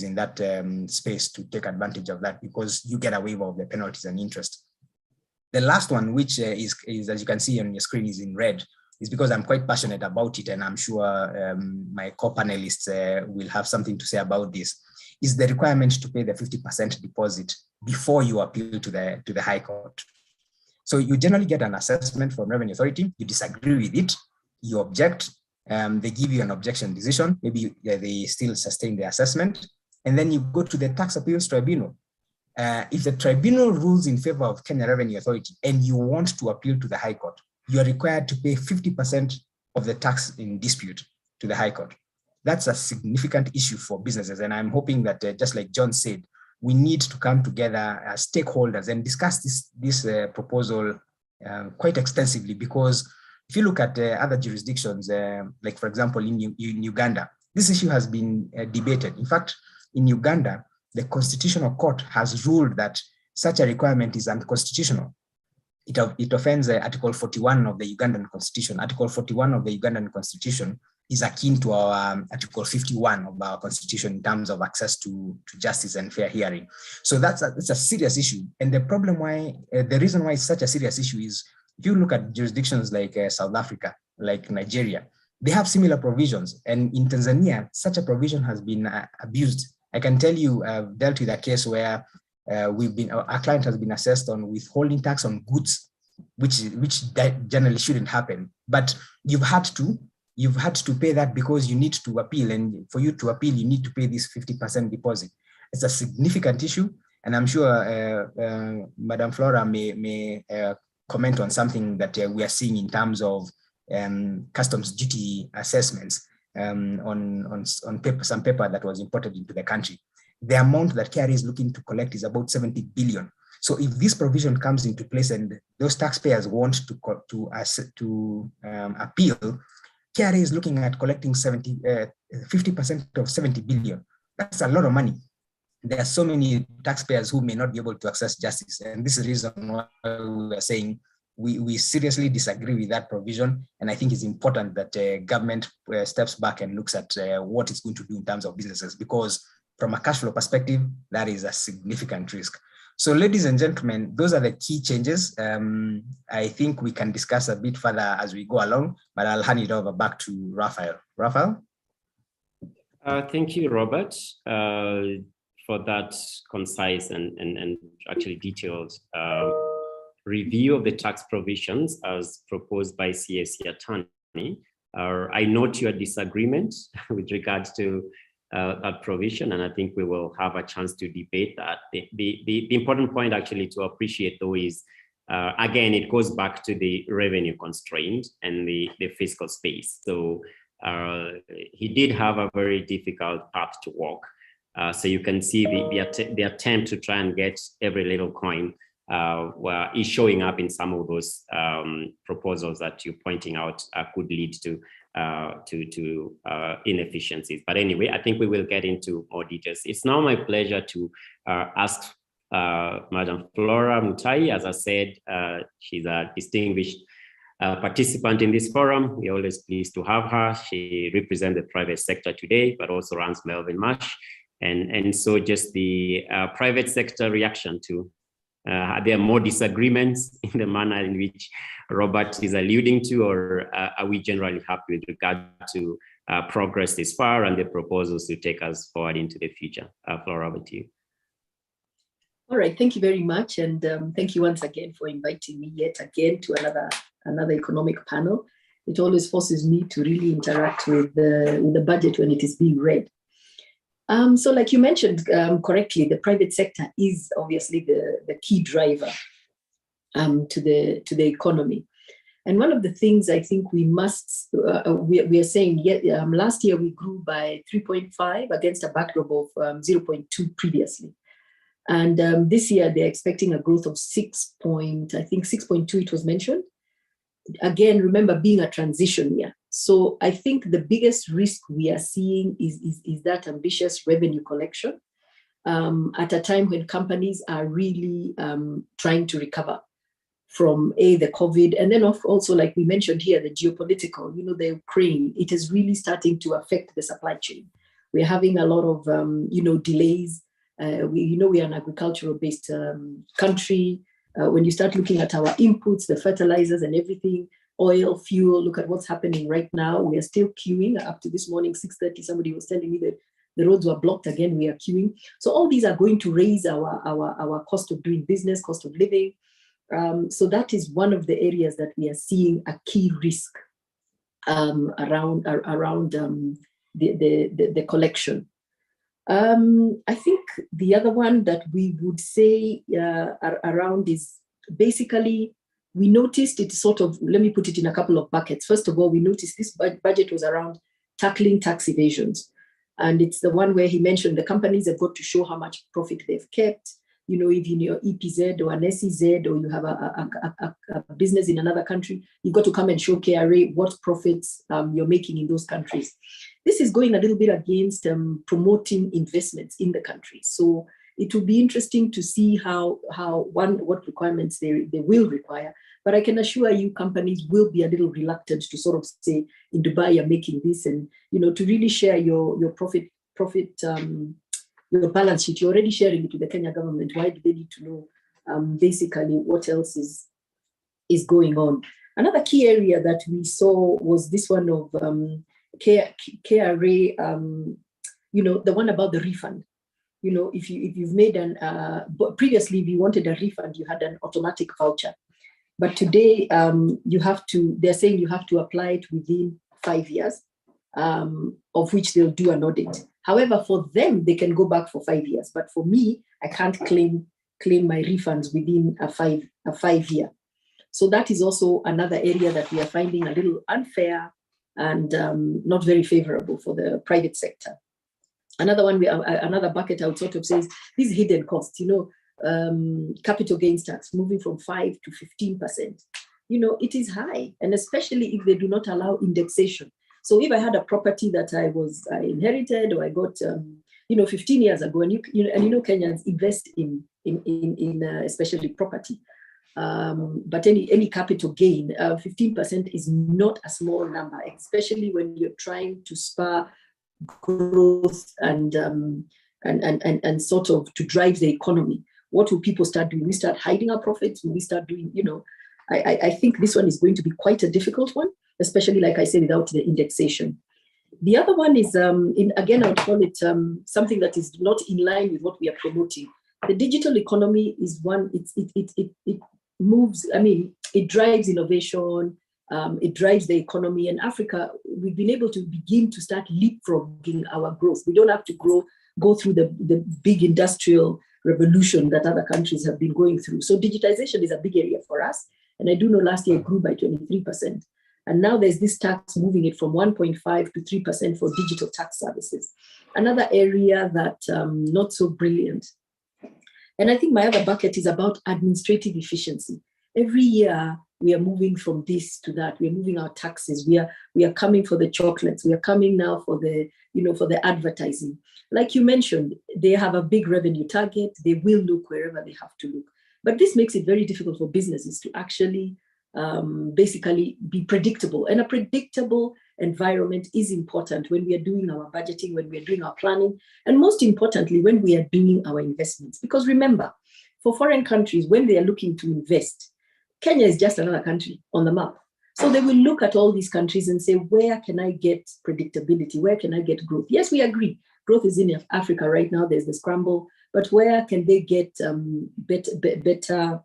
in that space to take advantage of that, because you get a waiver of the penalties and interest. The last one, which is as you can see on your screen, is in red, is because I'm quite passionate about it, and I'm sure my co-panelists will have something to say about this, is the requirement to pay the 50% deposit before you appeal to the High Court. So you generally get an assessment from Revenue Authority, you disagree with it, you object, they give you an objection decision, maybe they still sustain the assessment, and then you go to the Tax Appeals Tribunal. If the tribunal rules in favor of Kenya Revenue Authority and you want to appeal to the High Court, you are required to pay 50% of the tax in dispute to the High Court. That's a significant issue for businesses, and I'm hoping that just like John said, we need to come together as stakeholders and discuss this proposal quite extensively, because if you look at other jurisdictions, like for example in Uganda, this issue has been debated. In fact, in Uganda, the Constitutional Court has ruled that such a requirement is unconstitutional. It offends Article 41 of the Ugandan Constitution. Article 41 of the Ugandan Constitution is akin to our Article 51 of our Constitution in terms of access to justice and fair hearing. So that's a serious issue. And the reason why it's such a serious issue is, if you look at jurisdictions like South Africa, like Nigeria, they have similar provisions. And in Tanzania, such a provision has been abused. I can tell you, I've dealt with a case where our client has been assessed on withholding tax on goods, which generally shouldn't happen. But you've had to pay that because you need to appeal, and for you to appeal, you need to pay this 50% deposit. It's a significant issue, and I'm sure Madam Flora may comment on something that we are seeing in terms of customs duty assessments on some paper that was imported into the country. The amount that KRA is looking to collect is about 70 billion. So if this provision comes into place and those taxpayers want to appeal, KRA is looking at collecting 50% of 70 billion. That's a lot of money. There are so many taxpayers who may not be able to access justice. And this is the reason why we are saying we seriously disagree with that provision. And I think it's important that government steps back and looks at what it's going to do in terms of businesses, because from a cash flow perspective, that is a significant risk. So ladies and gentlemen, those are the key changes. I think we can discuss a bit further as we go along, but I'll hand it over back to Raphael. Raphael? Thank you, Robert, for that concise and actually detailed review of the tax provisions as proposed by CAC attorney. I note your disagreement with regards to that provision, and I think we will have a chance to debate that. The important point actually to appreciate though is, again, it goes back to the revenue constraint and the fiscal space. So he did have a very difficult path to walk. So you can see the attempt to try and get every little coin is showing up in some of those proposals that you're pointing out could lead to inefficiencies. But anyway, I think we will get into more details. It's now my pleasure to ask Madam Flora Mutai. As I said, she's a distinguished participant in this forum. We're always pleased to have her. She represents the private sector today, but also runs Melvin Marsh. And so just the private sector reaction to there are more disagreements in the manner in which Robert is alluding to, or are we generally happy with regard to progress this far and the proposals to take us forward into the future? Flora, over to you. All right, thank you very much. And thank you once again for inviting me yet again to another economic panel. It always forces me to really interact with the budget when it is being read. So like you mentioned correctly, the private sector is obviously the key driver to the economy. And one of the things I think we must, we are saying, last year we grew by 3.5 against a backdrop of 0.2 previously. And this year they're expecting a growth of 6.2 it was mentioned. Again, remember being a transition year. So I think the biggest risk we are seeing is that ambitious revenue collection at a time when companies are really trying to recover from the COVID, and then also, like we mentioned here, the geopolitical, the Ukraine, it is really starting to affect the supply chain. We're having a lot of, delays. We are an agricultural-based country. When you start looking at our inputs, the fertilizers and everything, oil, fuel, look at what's happening right now. We are still queuing. Up to this morning, 6:30, somebody was telling me that the roads were blocked again, we are queuing. So all these are going to raise our cost of doing business, cost of living. So that is one of the areas that we are seeing a key risk around the collection. I think the other one that we would say around is basically, we noticed it sort of, let me put it in a couple of buckets. First of all, we noticed this budget was around tackling tax evasions. And it's the one where he mentioned the companies have got to show how much profit they've kept. If in your EPZ or an SEZ, or you have a business in another country, you've got to come and show KRA what profits you're making in those countries. This is going a little bit against promoting investments in the country. So it will be interesting to see what requirements they will require. But I can assure you companies will be a little reluctant to sort of say, in Dubai, you're making this, and to really share your profit your balance sheet. You're already sharing it with the Kenya government. Why do they need to know basically what else is going on? Another key area that we saw was this one of KRA, the one about the refund. If you've made previously, if you wanted a refund, you had an automatic voucher. But today, they're saying you have to apply it within 5 years, of which they'll do an audit. However, for them, they can go back for 5 years. But for me, I can't claim my refunds within a five year. So that is also another area that we are finding a little unfair and not very favorable for the private sector. Another one, another bucket I would sort of say is these hidden costs. capital gains tax moving from 5 to 15%. You know, it is high, and especially if they do not allow indexation. So if I had a property that I inherited or I got, 15 years ago, and Kenyans invest in especially property. But any capital gain, 15% is not a small number, especially when you're trying to spur growth and sort of to drive the economy. What will people start doing? We start hiding our profits. Will we start doing, I think this one is going to be quite a difficult one, especially, like I said, without the indexation. The other one is, again, I would call it something that is not in line with what we are promoting. The digital economy is one, it moves, it drives innovation, it drives the economy. And Africa, we've been able to begin to start leapfrogging our growth. We don't have to go through the big industrial revolution that other countries have been going through. So digitization is a big area for us. And I do know last year it grew by 23%. And now there's this tax moving it from 1.5 to 3% for digital tax services. Another area that not so brilliant. And I think my other bucket is about administrative efficiency. Every year we are moving from this to that. We are moving our taxes. We are coming for the chocolates. We are coming now for the, for the advertising. Like you mentioned, they have a big revenue target. They will look wherever they have to look. But this makes it very difficult for businesses to actually basically be predictable. And a predictable environment is important when we are doing our budgeting, when we are doing our planning, and most importantly, when we are doing our investments. Because remember, for foreign countries, when they are looking to invest, Kenya is just another country on the map. So they will look at all these countries and say, where can I get predictability? Where can I get growth? Yes, we agree. Growth is in Africa right now. There's the scramble. But where can they get better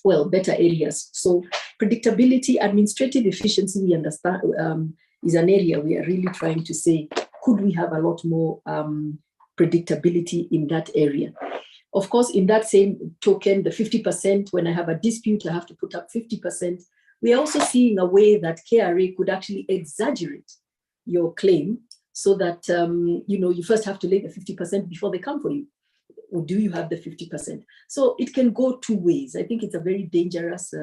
areas? So predictability, administrative efficiency, we understand, is an area we are really trying to say, could we have a lot more predictability in that area? Of course, in that same token, the 50%, when I have a dispute, I have to put up 50%. We are also seeing a way that KRA could actually exaggerate your claim so that, you first have to lay the 50% before they come for you. Or do you have the 50%? So it can go two ways. I think it's a very dangerous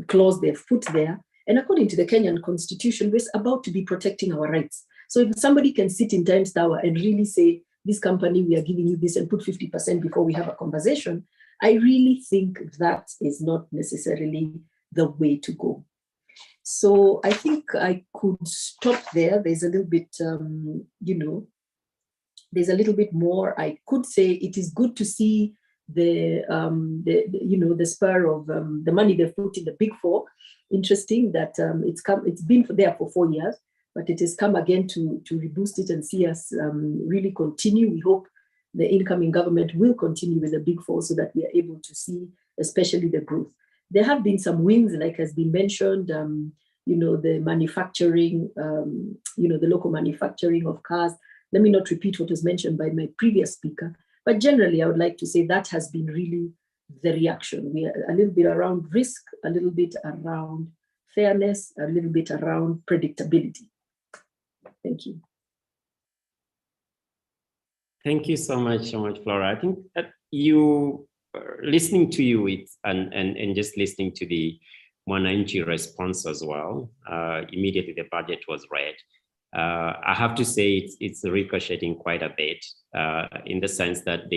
clause they've put there. And according to the Kenyan constitution, we're about to be protecting our rights. So if somebody can sit in Times Tower and really say, this company, we are giving you this, and put 50% before we have a conversation, I really think that is not necessarily the way to go. So I think I could stop there. There's a little bit, there's a little bit more. I could say it is good to see the spur of the money they've put in the Big Four. Interesting that it's been there for 4 years, but it has come again to reboost it and see us really continue. We hope the incoming government will continue with the Big Four so that we are able to see, especially the growth. There have been some wins, like has been mentioned, the manufacturing, the local manufacturing of cars. Let me not repeat what was mentioned by my previous speaker, but generally I would like to say that has been really the reaction. We are a little bit around risk, a little bit around fairness, a little bit around predictability. Thank you. Thank you so much, Flora. I think that listening to you and just listening to the Mwananchi response as well, immediately the budget was read. I have to say it's ricocheting quite a bit in the sense that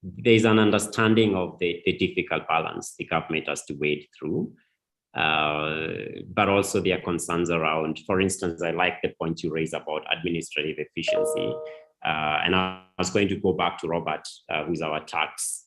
there's an understanding of the difficult balance the government has to wade through, but also there are concerns around, for instance, I like the point you raised about administrative efficiency. And I was going to go back to Robert, who's our tax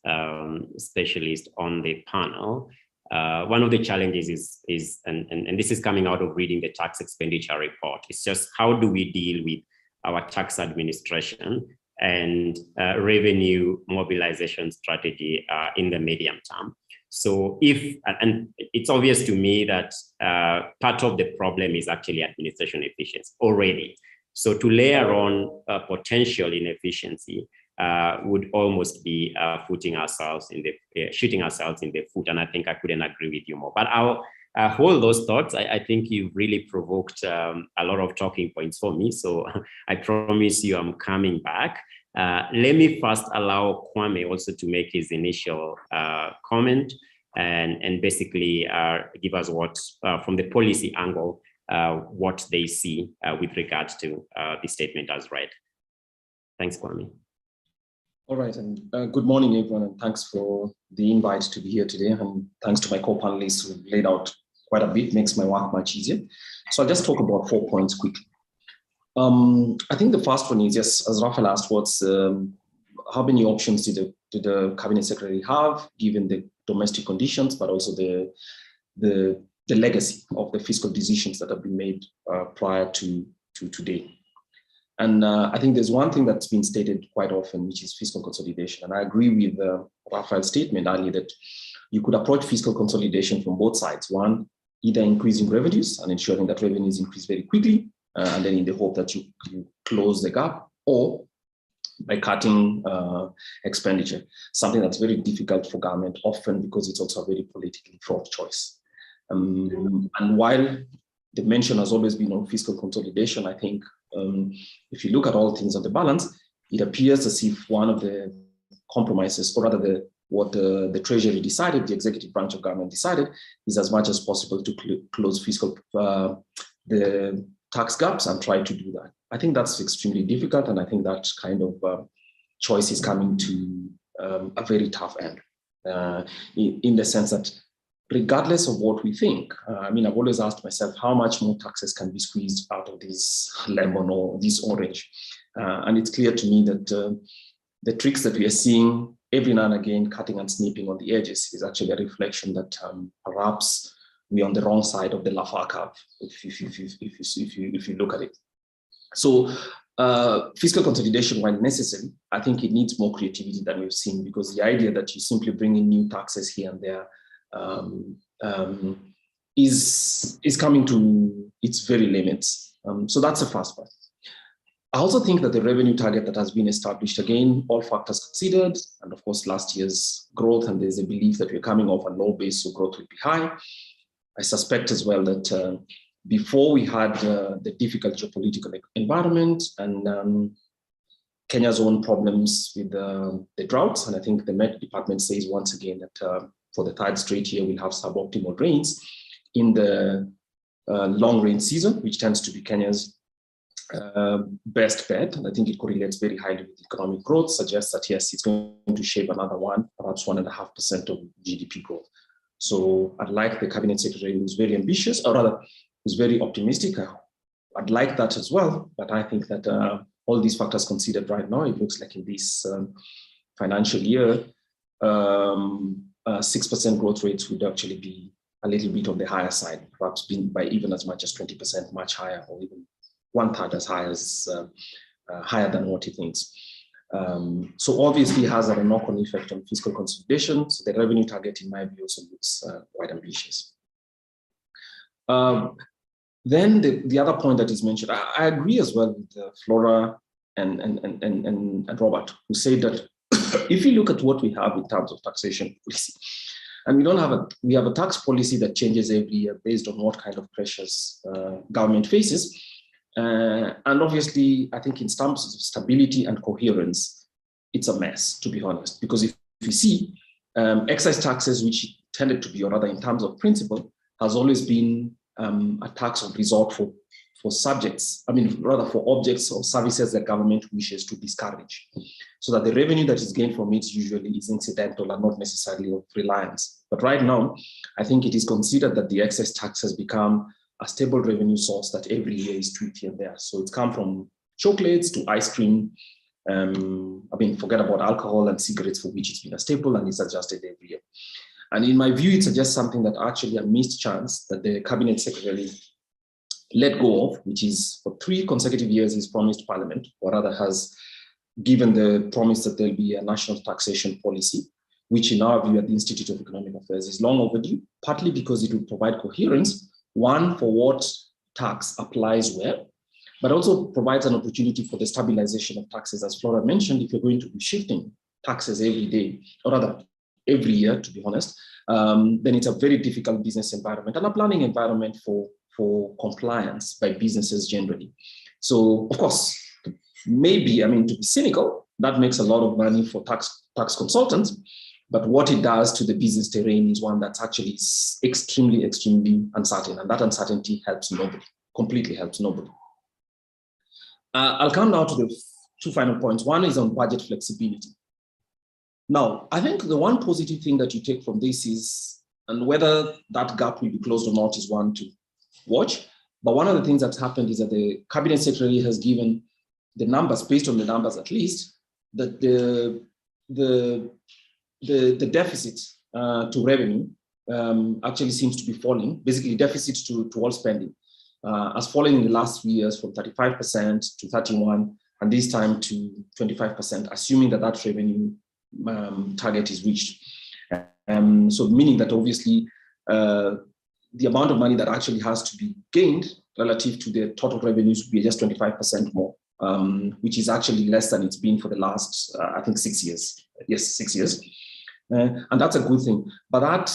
specialist on the panel. One of the challenges is and this is coming out of reading the tax expenditure report, it's just how do we deal with our tax administration and revenue mobilization strategy in the medium term. So and it's obvious to me that part of the problem is actually administration efficiency already. So to layer on potential inefficiency would almost be shooting ourselves in the foot. And I think I couldn't agree with you more. But I'll hold those thoughts. I think you've really provoked a lot of talking points for me. So I promise you I'm coming back. Let me first allow Kwame also to make his initial comment and basically give us what, from the policy angle, what they see with regards to the statement as read. Thanks, Kwame. All right, and good morning, everyone, and thanks for the invite to be here today, and thanks to my co-panelists who laid out quite a bit, makes my work much easier. So I'll just talk about 4 points quickly. I think the first one is, yes, as Raphael asked, how many options did the Cabinet Secretary have, given the domestic conditions, but also the legacy of the fiscal decisions that have been made prior to today. And I think there's one thing that's been stated quite often, which is fiscal consolidation. And I agree with Raphael's statement earlier that you could approach fiscal consolidation from both sides. One, either increasing revenues and ensuring that revenues increase very quickly, and then in the hope that you close the gap, or by cutting expenditure, something that's very difficult for government, often because it's also a very politically fraught choice. And while the mention has always been on fiscal consolidation, I think if you look at all things on the balance, it appears as if one of the compromises, or rather what the Treasury decided, the executive branch of government decided, is as much as possible to close fiscal the tax gaps and try to do that. I think that's extremely difficult, and I think that kind of choice is coming to a very tough end, in the sense that regardless of what we think, I mean, I've always asked myself, how much more taxes can be squeezed out of this lemon or this orange? And it's clear to me that the tricks that we are seeing every now and again, cutting and snipping on the edges, is actually a reflection that perhaps we're on the wrong side of the Laffer curve, if you look at it. So fiscal consolidation, while necessary, I think it needs more creativity than we've seen, because the idea that you simply bring in new taxes here and there is coming to its very limits. So that's the first part. I also think that the revenue target that has been established, again, all factors considered, and of course last year's growth, and there's a belief that we're coming off a low base, so growth will be high. I suspect as well that before we had the difficult geopolitical environment and Kenya's own problems with the droughts, and I think the Met Department says once again that for the third straight year, we'll have suboptimal rains in the long rain season, which tends to be Kenya's best bet. And I think it correlates very highly with economic growth, suggests that yes, it's going to shape another perhaps 1.5% of GDP growth. So I'd like the Cabinet Secretary who's very ambitious, or rather, who's very optimistic. I'd like that as well, but I think that all these factors considered right now, it looks like in this financial year, 6% growth rates would actually be a little bit on the higher side, perhaps being by even as much as 20%, much higher, or even 1/3 as high as higher than what he thinks. So obviously it has a knock-on effect on fiscal consolidation. So the revenue target, in my view, also looks quite ambitious. Then the other point that is mentioned, I agree as well with Flora and Robert, who said that if you look at what we have in terms of taxation policy, and we have a tax policy that changes every year based on what kind of pressures government faces. And obviously, I think in terms of stability and coherence, it's a mess, to be honest, because if you see excise taxes, which tended to be, or rather in terms of principle, has always been a tax of resort for subjects, I mean, rather for objects or services that government wishes to discourage, so that the revenue that is gained from it usually is incidental and not necessarily of reliance. But right now, I think it is considered that the excess tax has become a stable revenue source that every year is tweaked here and there. So it's come from chocolates to ice cream. I mean, forget about alcohol and cigarettes, for which it's been a staple, and it's adjusted every year. And in my view, it suggests something that actually a missed chance that the Cabinet Secretary let go of, which is for 3 consecutive years he's promised Parliament, or rather has given the promise that there'll be a national taxation policy, which in our view at the Institute of Economic Affairs is long overdue, partly because it will provide coherence, one, for what tax applies where, but also provides an opportunity for the stabilization of taxes. As Flora mentioned, if you're going to be shifting taxes every day, or rather every year, to be honest, then it's a very difficult business environment and a planning environment for compliance by businesses generally. So of course, maybe, I mean, to be cynical, that makes a lot of money for tax consultants. But what it does to the business terrain is one that's actually extremely, extremely uncertain. And that uncertainty helps nobody, completely helps nobody. I'll come now to the two final points. One is on budget flexibility. Now, I think the one positive thing that you take from this is, and whether that gap will be closed or not is one to watch. But one of the things that's happened is that the Cabinet Secretary has given the numbers, based on the numbers at least, that the deficit to revenue actually seems to be falling. Basically, deficit to all spending has fallen in the last 3 years from 35% to 31%, and this time to 25%, assuming that that revenue target is reached. So meaning that obviously the amount of money that actually has to be gained relative to the total revenues would be just 25% more, which is actually less than it's been for the last, I think, 6 years. Yes, 6 years. And that's a good thing. But that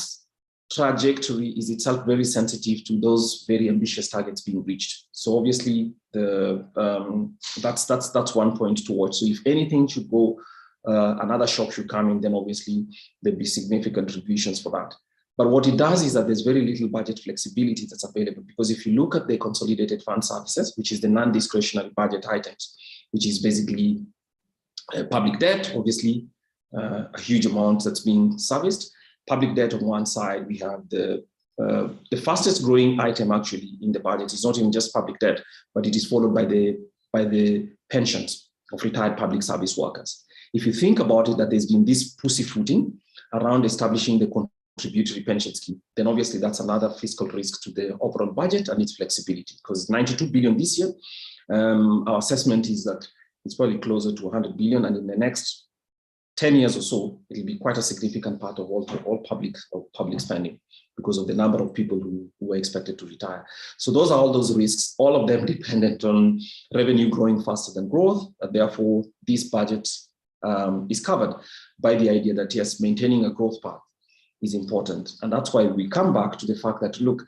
trajectory is itself very sensitive to those very ambitious targets being reached. So obviously, that's one point to watch. So if anything should go, another shock should come in, then obviously there'll be significant revisions for that. But what it does is that there's very little budget flexibility that's available, because if you look at the consolidated fund services, which is the non-discretionary budget items, which is basically public debt, obviously a huge amount that's being serviced. Public debt on one side, we have the fastest growing item actually in the budget. It's not even just public debt, but it is followed by the pensions of retired public service workers. If you think about it, that there's been this pussyfooting around establishing the contributory pension scheme, then obviously that's another fiscal risk to the overall budget and its flexibility, because 92 billion this year. Our assessment is that it's probably closer to 100 billion, and in the next 10 years or so, it'll be quite a significant part of all public spending because of the number of people who are expected to retire. So those are all those risks, all of them dependent on revenue growing faster than growth. And therefore, this budget is covered by the idea that, yes, maintaining a growth path is important. And that's why we come back to the fact that, look,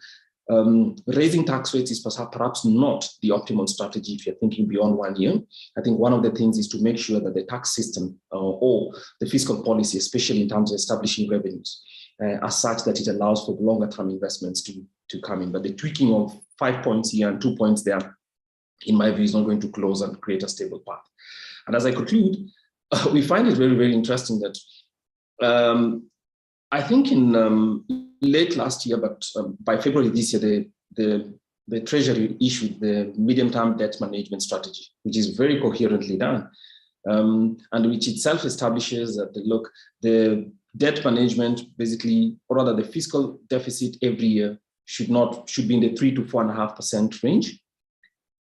raising tax rates is perhaps not the optimal strategy if you're thinking beyond 1 year. I think one of the things is to make sure that the tax system or the fiscal policy, especially in terms of establishing revenues, are such that it allows for longer term investments to come in. But the tweaking of 5 points here and 2 points there, in my view, is not going to close and create a stable path. And as I conclude, we find it very, very interesting that I think in late last year, but by February this year, the Treasury issued the medium-term debt management strategy, which is very coherently done, and which itself establishes that, look, the debt management basically, or rather the fiscal deficit every year should be in the 3 to 4.5% range.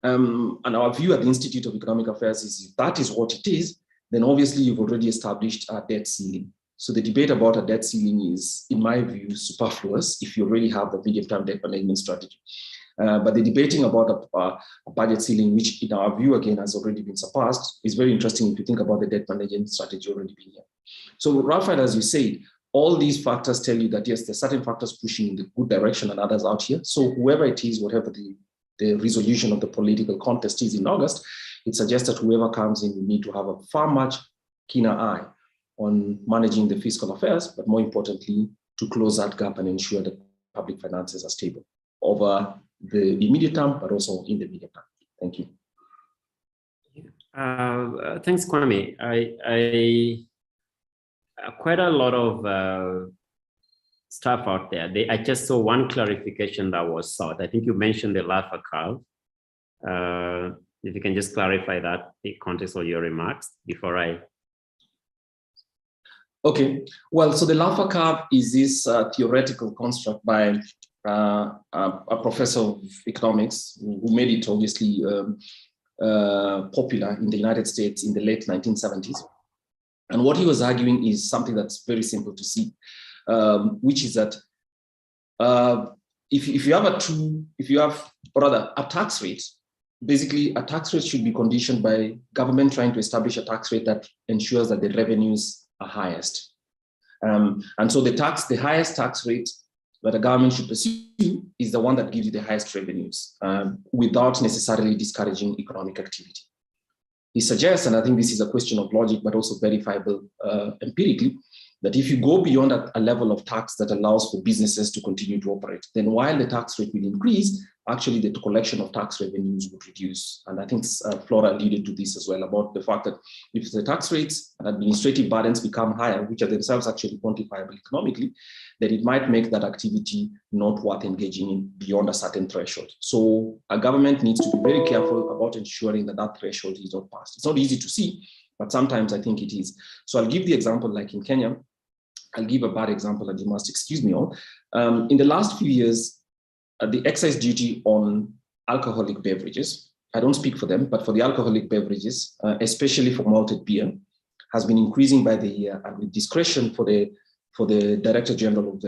And our view at the Institute of Economic Affairs is, if that is what it is, then obviously you've already established a debt ceiling. So the debate about a debt ceiling is, in my view, superfluous if you already have the medium-term debt management strategy. But the debating about a budget ceiling, which in our view, again, has already been surpassed, is very interesting if you think about the debt management strategy already being here. So Raphael, as you said, all these factors tell you that, yes, there's certain factors pushing in the good direction and others out here. So whoever it is, whatever the resolution of the political contest is in August, it suggests that whoever comes in, we need to have a far much keener eye on managing the fiscal affairs, but more importantly, to close that gap and ensure that public finances are stable over the immediate term, but also in the medium term. Thank you. Thanks, Kwame. I quite a lot of stuff out there. I just saw one clarification that was sought. I think you mentioned the Laffer curve. If you can just clarify that, the context of your remarks before I. Okay, well, so the Laffer curve is this theoretical construct by a professor of economics who made it obviously popular in the United States in the late 1970s. And what he was arguing is something that's very simple to see, which is that if you have a tax rate, basically a tax rate should be conditioned by government trying to establish a tax rate that ensures that the revenues are highest. And so the highest tax rate that a government should pursue is the one that gives you the highest revenues without necessarily discouraging economic activity. he suggests, and I think this is a question of logic, but also verifiable empirically, that if you go beyond a level of tax that allows for businesses to continue to operate, then while the tax rate will increase, actually the collection of tax revenues would reduce. And I think Flora alluded to this as well, about the fact that if the tax rates and administrative burdens become higher, which are themselves actually quantifiable economically, then it might make that activity not worth engaging in beyond a certain threshold. So a government needs to be very careful about ensuring that that threshold is not passed. It's not easy to see, but sometimes I think it is. So I'll give the example, like in Kenya. I'll give a bad example, and you must excuse me all. In the last few years, the excise duty on alcoholic beverages, I don't speak for them, but for the alcoholic beverages, especially for malted beer, has been increasing by the year, and with discretion for the Director General of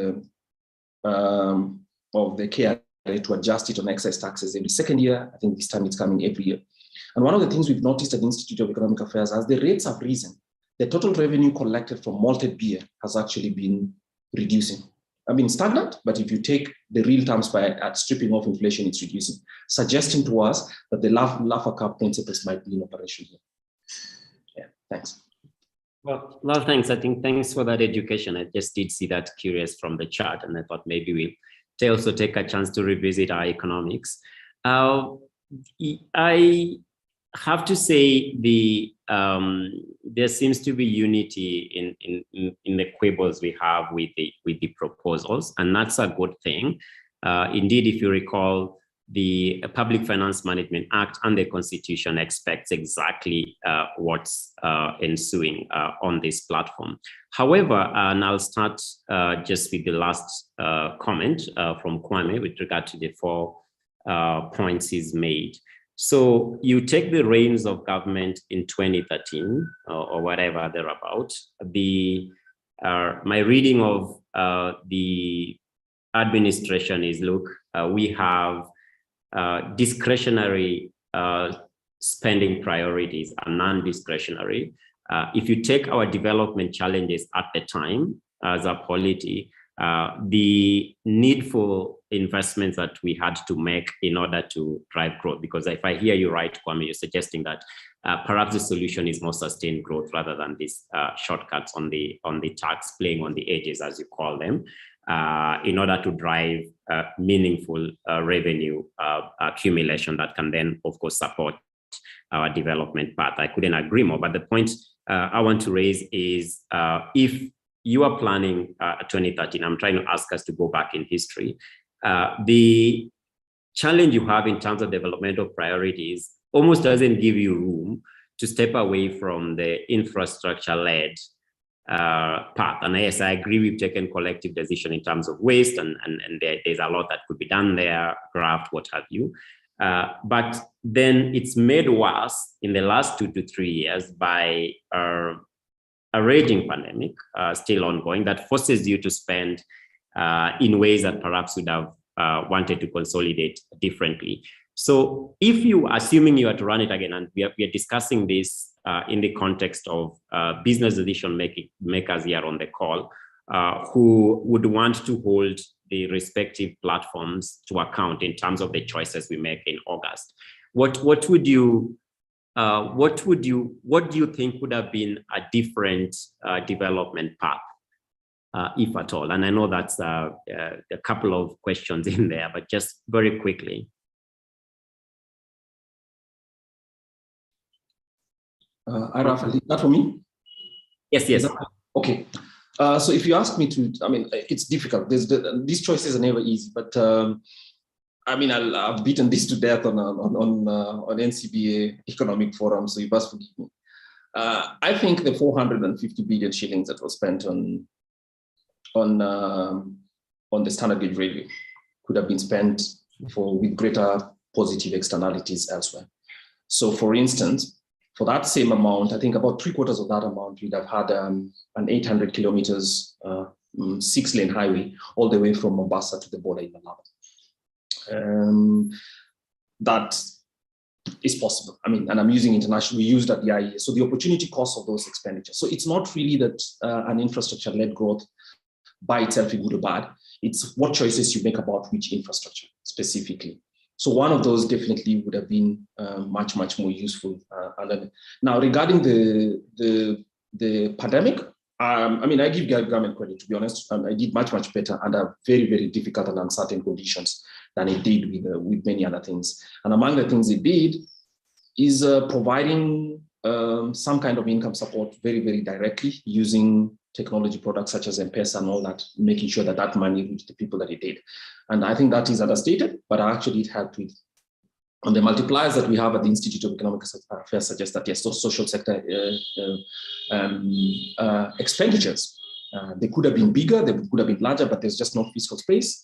the KRA to adjust it on excise taxes every second year. I think this time it's coming every year. And one of the things we've noticed at the Institute of Economic Affairs, as the rates have risen, the total revenue collected from malted beer has actually been reducing. I mean, stagnant, but if you take the real terms by stripping off inflation, it's reducing, suggesting to us that the Laffer Cup principles might be in operation here. Yeah, thanks. Well, thanks. I think thanks for that education. I just did see that curious from the chart, and I thought maybe we'll also take a chance to revisit our economics. I have to say there seems to be unity in the quibbles we have with the proposals, and that's a good thing. Indeed, if you recall, the Public Finance Management Act and the Constitution expects exactly what's ensuing on this platform. However, and I'll start just with the last comment from Kwame with regard to the 4 points he's made. So you take the reins of government in 2013 or whatever thereabout. My reading of the administration is, look, we have discretionary spending priorities and non-discretionary. If you take our development challenges at the time as a polity, the needful investments that we had to make in order to drive growth, because if I hear you right, Kwame, you're suggesting that perhaps the solution is more sustained growth rather than these shortcuts on the tax, playing on the edges, as you call them, in order to drive meaningful revenue accumulation that can then, of course, support our development path. I couldn't agree more, but the point I want to raise is if you are planning 2013, I'm trying to ask us to go back in history. The challenge you have in terms of developmental priorities almost doesn't give you room to step away from the infrastructure-led path. And yes, I agree, we've taken collective decision in terms of waste, and there's a lot that could be done there, craft, what have you. But then it's made worse in the last 2 to 3 years by a raging pandemic still ongoing that forces you to spend in ways that perhaps would have wanted to consolidate differently. So if you, assuming you are to run it again, and we are discussing this in the context of business decision makers here on the call, who would want to hold the respective platforms to account in terms of the choices we make in August, what do you think would have been a different development path, if at all? And I know that's a couple of questions in there, but just very quickly. Araf, is that for me? Yes. Okay. So if you ask me to, I mean, it's difficult. These choices are never easy, but I mean, I've beaten this to death on NCBA Economic Forum, so you must forgive me. I think the 450 billion shillings that was spent on the standard gauge railway could have been spent with greater positive externalities elsewhere. So, for instance, for that same amount, I think about 3/4 of that amount, we'd have had an 800 kilometers, 6-lane highway all the way from Mombasa to the border in Malaba. That is possible. I mean, and I'm using international, we used at the IEA. So the opportunity cost of those expenditures. So it's not really that an infrastructure-led growth by itself is good or bad. It's what choices you make about which infrastructure specifically. So one of those definitely would have been much more useful. Now regarding the pandemic, I mean, I give government credit, to be honest. I did much better under very difficult and uncertain conditions than it did with many other things. And among the things it did is providing some kind of income support very directly using technology products such as M-Pesa and all that, making sure that that money reached the people that it did. And I think that is understated, but actually it helped with. On the multipliers that we have at the Institute of Economic Affairs suggest that yes, those social sector expenditures, they could have been bigger, they could have been larger, but there's just no fiscal space.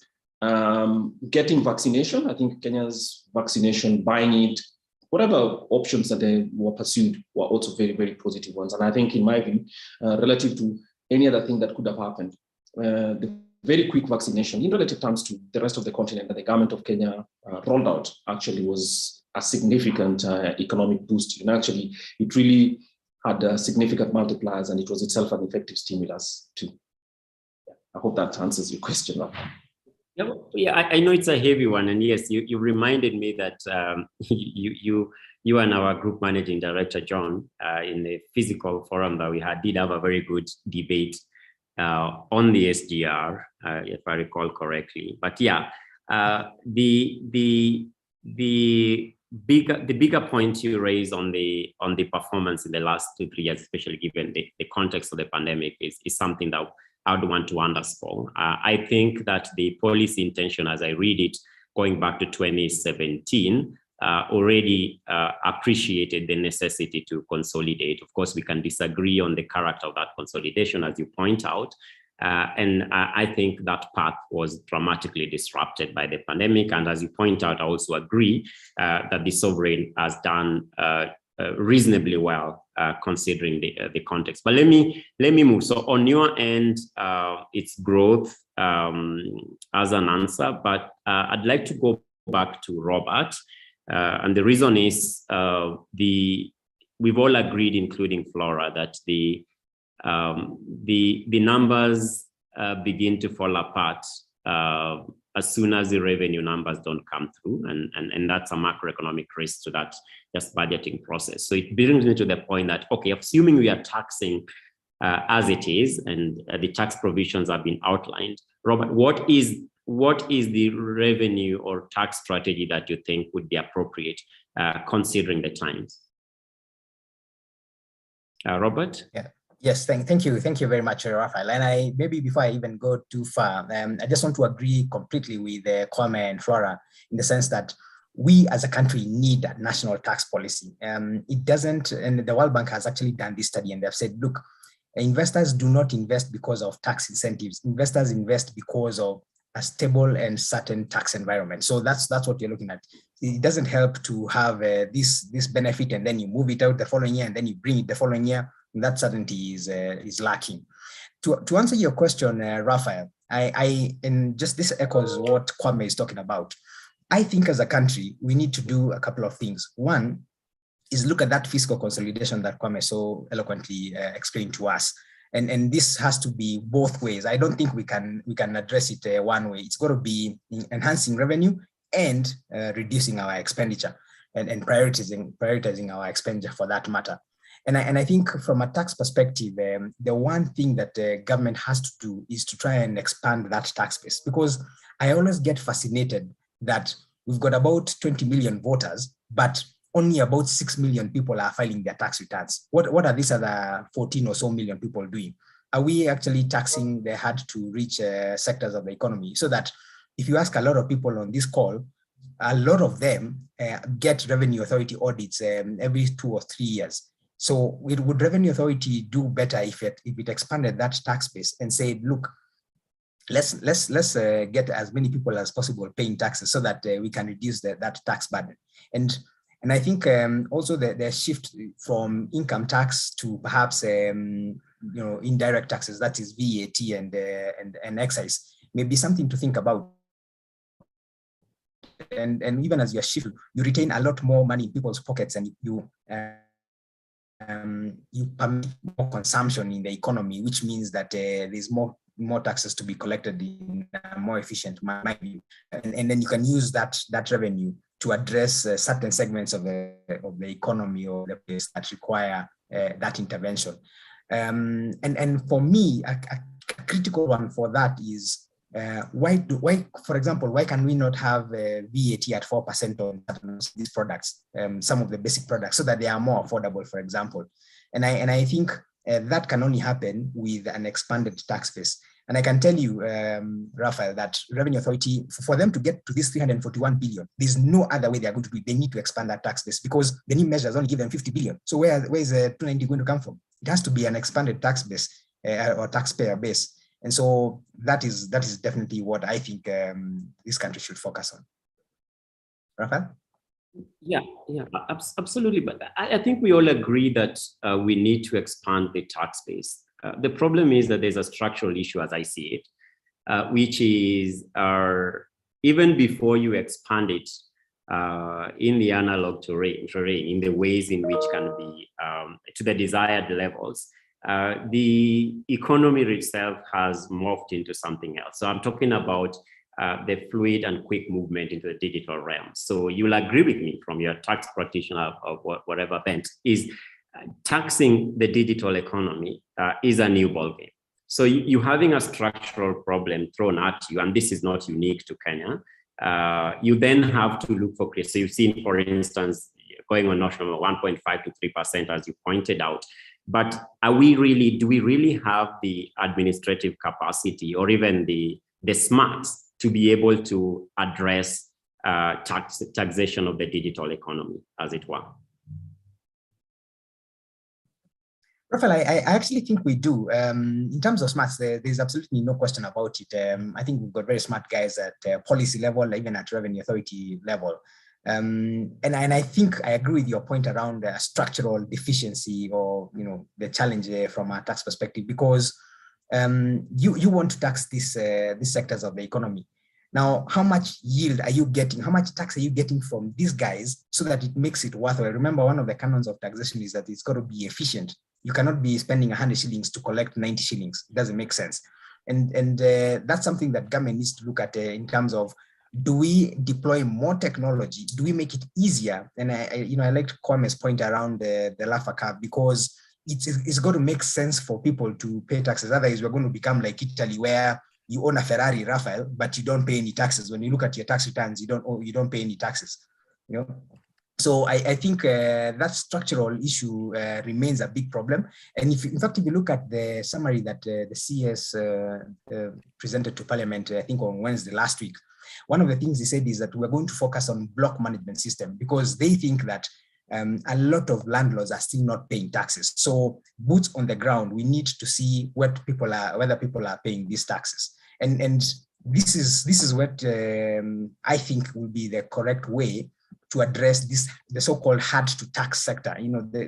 Getting vaccination, I think Kenya's vaccination, buying it, whatever options that they were pursued were also very positive ones. And I think in my view, relative to any other thing that could have happened, the very quick vaccination in relative terms to the rest of the continent that the government of Kenya rolled out actually was a significant economic boost. And actually, it really had significant multipliers, and it was itself an effective stimulus too. Yeah, I hope that answers your question. Yeah, I know it's a heavy one, and yes, you reminded me that you and our group managing director John in the physical forum that we had did have a very good debate on the SGR, if I recall correctly. But yeah, the bigger point you raise on the performance in the last 2-3 years, especially given the context of the pandemic, is something that I would want to underscore. I think that the policy intention, as I read it, going back to 2017, already appreciated the necessity to consolidate. Of course, we can disagree on the character of that consolidation, as you point out. And I think that path was dramatically disrupted by the pandemic. And as you point out, I also agree that the sovereign has done reasonably well considering the context. But let me move. So on your end, it's growth as an answer, but I'd like to go back to Robert. And the reason is we've all agreed, including Flora, that the numbers begin to fall apart as soon as the revenue numbers don't come through, and that's a macroeconomic risk to that just budgeting process. So it brings me to the point that, okay, assuming we are taxing as it is, and the tax provisions have been outlined, Robert, what is the revenue or tax strategy that you think would be appropriate considering the times? Robert? Yeah. Yes, thank you very much, Raphael. And maybe before I even go too far, I just want to agree completely with Kwame and Flora in the sense that we as a country need a national tax policy. It doesn't, and the World Bank has actually done this study, and they've said, look, investors do not invest because of tax incentives. Investors invest because of a stable and certain tax environment. So that's what you're looking at. It doesn't help to have this benefit and then you move it out the following year and then you bring it the following year. That certainty is lacking. To answer your question, Raphael, and just this echoes what Kwame is talking about. I think as a country, we need to do a couple of things. One is look at that fiscal consolidation that Kwame so eloquently explained to us. And this has to be both ways. I don't think we can address it one way. It's got to be enhancing revenue and reducing our expenditure and prioritizing our expenditure for that matter. And I think from a tax perspective, the one thing that the government has to do is to try and expand that tax base, because I always get fascinated that we've got about 20 million voters, but only about 6 million people are filing their tax returns. What are these other 14 or so million people doing? Are we actually taxing the hard to reach sectors of the economy? So that if you ask a lot of people on this call, a lot of them get Revenue Authority audits every 2 or 3 years. So would Revenue Authority do better if it expanded that tax base and said, look, let's get as many people as possible paying taxes so that we can reduce that tax burden. And I think also the shift from income tax to perhaps indirect taxes, that is VAT and excise, may be something to think about. And even as you shift, you retain a lot more money in people's pockets, and you permit more consumption in the economy, which means that there's more taxes to be collected in a more efficient manner. And then you can use that revenue to address certain segments of the economy or the place that require that intervention. And for me, a critical one for that is why, for example, why can we not have VAT at 4% on these products, some of the basic products, so that they are more affordable, for example? And I think that can only happen with an expanded tax base. And I can tell you, Raphael, that Revenue Authority, for them to get to this 341 billion, there's no other way they're going to do it. They need to expand that tax base because the new measures only give them 50 billion. So where is the 290 going to come from? It has to be an expanded tax base or taxpayer base. And so that is definitely what I think this country should focus on. Raphael? Yeah, absolutely. But I think we all agree that we need to expand the tax base. The problem is that there's a structural issue, as I see it, which is even before you expand it in the analog terrain, in the ways in which can be to the desired levels, the economy itself has morphed into something else. So I'm talking about the fluid and quick movement into the digital realm. So you'll agree with me from your tax practitioner of whatever bent is taxing the digital economy is a new ballgame. So you having a structural problem thrown at you, and this is not unique to Kenya, you then have to look for, so you've seen, for instance, going on national 1.5 to 3%, as you pointed out. But do we really have the administrative capacity or even the smarts to be able to address taxation of the digital economy, as it were? Raphael, I actually think we do. In terms of smarts, there's absolutely no question about it. I think we've got very smart guys at policy level, even at Revenue Authority level. And I think I agree with your point around structural deficiency or the challenge from a tax perspective, because you want to tax these sectors of the economy. Now, how much yield are you getting? How much tax are you getting from these guys so that it makes it worthwhile? Remember, one of the canons of taxation is that it's got to be efficient. You cannot be spending 100 shillings to collect 90 shillings. It doesn't make sense. And that's something that government needs to look at in terms of, do we deploy more technology? Do we make it easier? And I liked Kwame's point around the Laffer curve, because it's got to make sense for people to pay taxes. Otherwise, we're going to become like Italy, where you own a Ferrari, Raphael, but you don't pay any taxes. When you look at your tax returns, you don't pay any taxes. So I think that structural issue remains a big problem. And in fact, if you look at the summary that the CS presented to Parliament, I think on Wednesday last week, one of the things they said is that we're going to focus on block management system, because they think that a lot of landlords are still not paying taxes. So boots on the ground, we need to see whether people are paying these taxes. And this is what I think will be the correct way to address the so-called hard to tax sector,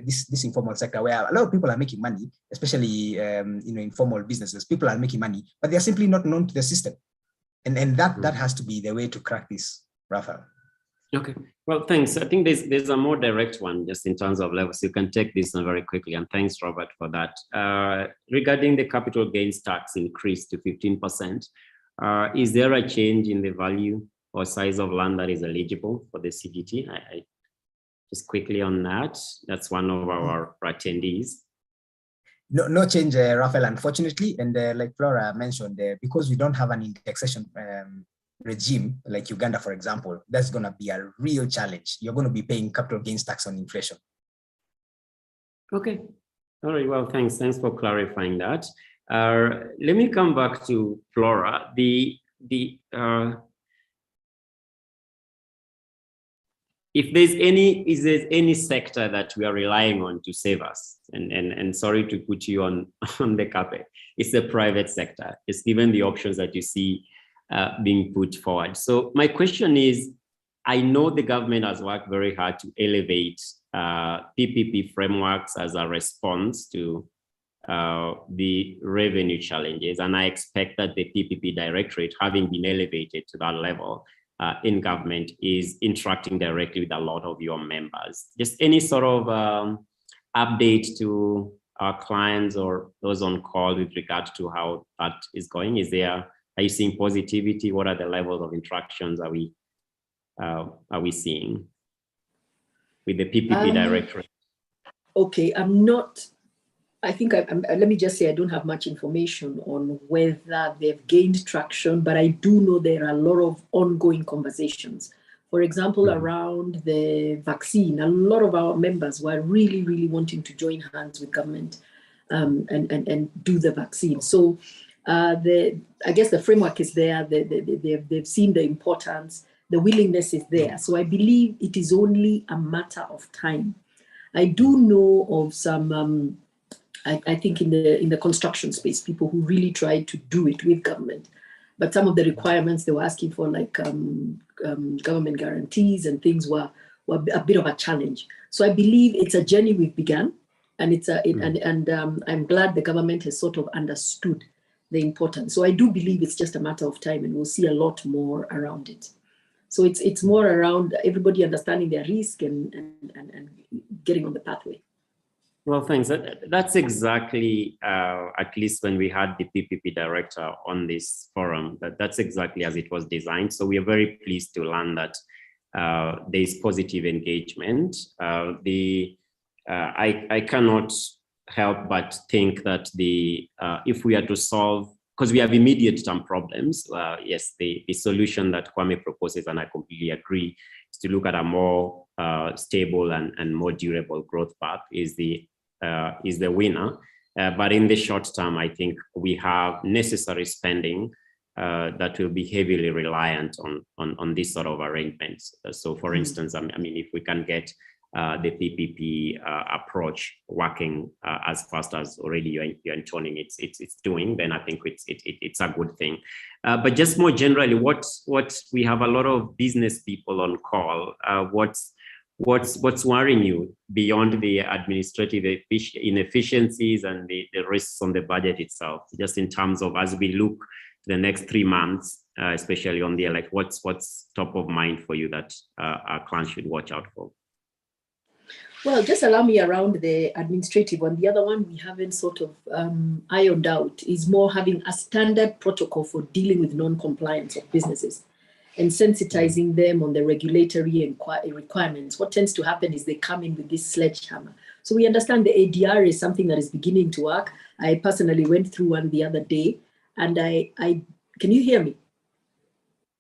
this informal sector, where a lot of people are making money, especially informal businesses. People are making money, but they're simply not known to the system. And that has to be the way to crack this, Raphael. Okay, well, thanks. I think there's a more direct one just in terms of levels. You can take this one very quickly, and thanks, Robert, for that. Regarding the capital gains tax increase to 15%, is there a change in the value or size of land that is eligible for the CGT? I just quickly on that. That's one of our attendees. No change, Raphael, unfortunately. And like Flora mentioned, because we don't have an indexation regime like Uganda, for example, that's going to be a real challenge. You're going to be paying capital gains tax on inflation. Okay. All right. Well, thanks for clarifying that. Let me come back to Flora. If there's any sector that we are relying on to save us, and sorry to put you on the carpet, it's the private sector. It's given the options that you see being put forward. So my question is, I know the government has worked very hard to elevate PPP frameworks as a response to the revenue challenges, and I expect that the PPP directorate, having been elevated to that level in government, is interacting directly with a lot of your members. Just any sort of update to our clients or those on call with regard to how that is going? Are you seeing positivity? What are the levels of interactions? Are we are we seeing with the PPP directorate? Okay, I think let me just say I don't have much information on whether they've gained traction, but I do know there are a lot of ongoing conversations. For example, around the vaccine, a lot of our members were really, really wanting to join hands with government and do the vaccine. So I guess the framework is there. They've seen the importance. The willingness is there. So I believe it is only a matter of time. I do know of some, I think in the construction space, people who really tried to do it with government. But some of the requirements they were asking for, like government guarantees and things, were a bit of a challenge. So I believe it's a journey we've begun, and I'm glad the government has sort of understood the importance. So I do believe it's just a matter of time, and we'll see a lot more around it. So it's more around everybody understanding their risk and getting on the pathway. Well, thanks. That's exactly, at least when we had the PPP director on this forum, that's exactly as it was designed. So we are very pleased to learn that there is positive engagement. I cannot help but think that if we are to solve, because we have immediate term problems, yes, the solution that Kwame proposes, and I completely agree, is to look at a more stable and more durable growth path is the winner. But in the short term, I think we have necessary spending that will be heavily reliant on this sort of arrangements. So for instance, I mean, if we can get the PPP approach working as fast as already you're intoning it's doing, then I think it's a good thing. But just more generally, what we have a lot of business people on call. What's worrying you beyond the administrative inefficiencies and the risks on the budget itself, just in terms of as we look to the next 3 months, especially on the what's top of mind for you that our clients should watch out for? Well, just allow me around the administrative one. The other one we haven't sort of ironed out is more having a standard protocol for dealing with non-compliance of businesses and sensitizing them on the regulatory requirements. What tends to happen is they come in with this sledgehammer. So we understand the ADR is something that is beginning to work. I personally went through one the other day, and I can you hear me?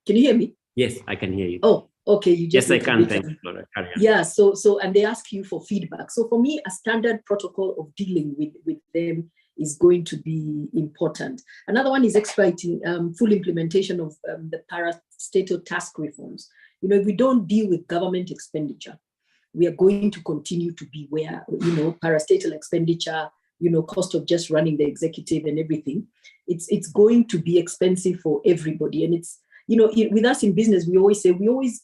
Can you hear me? Yes, I can hear you. Oh, okay. You just yes, I can. Thank you, Flora. Yeah. So and they ask you for feedback. So for me, a standard protocol of dealing with them is going to be important. Another one is expediting full implementation of the parastatal task reforms. You know, if we don't deal with government expenditure, we are going to continue to be where, you know, parastatal expenditure, you know, cost of just running the executive and everything. It's going to be expensive for everybody. And it's, you know, with us in business, we always say,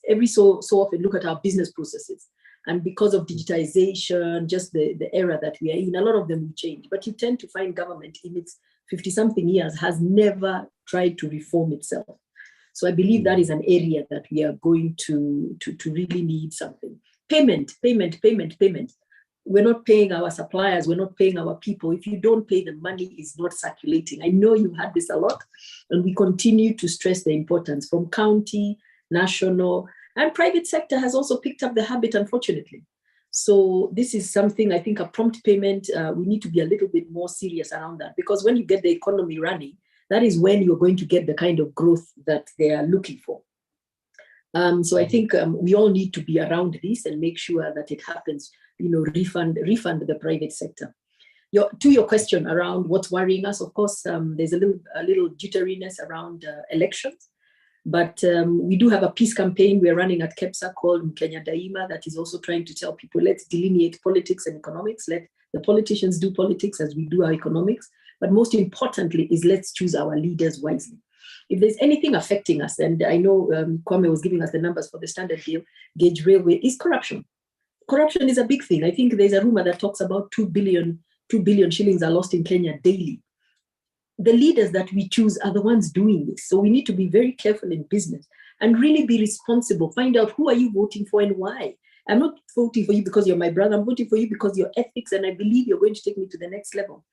every so often look at our business processes. And because of digitization, just the era that we are in, a lot of them will change. But you tend to find government in its 50-something years has never tried to reform itself. So I believe that is an area that we are going to really need something. Payment. We're not paying our suppliers, we're not paying our people. If you don't pay, the money is not circulating. I know you've had this a lot, and we continue to stress the importance from county, national, and private sector has also picked up the habit, unfortunately. So this is something, I think, a prompt payment, we need to be a little bit more serious around that, because when you get the economy running, that is when you're going to get the kind of growth that they are looking for. So I think we all need to be around this and make sure that it happens, you know, refund the private sector. To your question around what's worrying us, of course, there's a little jitteriness around elections. But we do have a peace campaign we're running at KEPSA called Kenya Daima that is also trying to tell people, let's delineate politics and economics. Let the politicians do politics as we do our economics. But most importantly is let's choose our leaders wisely. If there's anything affecting us, and I know Kwame was giving us the numbers for the standard gauge railway, is corruption. Corruption is a big thing. I think there's a rumor that talks about 2 billion shillings are lost in Kenya daily. The leaders that we choose are the ones doing this. So we need to be very careful in business and really be responsible. Find out who are you voting for and why. I'm not voting for you because you're my brother. I'm voting for you because your ethics, and I believe you're going to take me to the next level.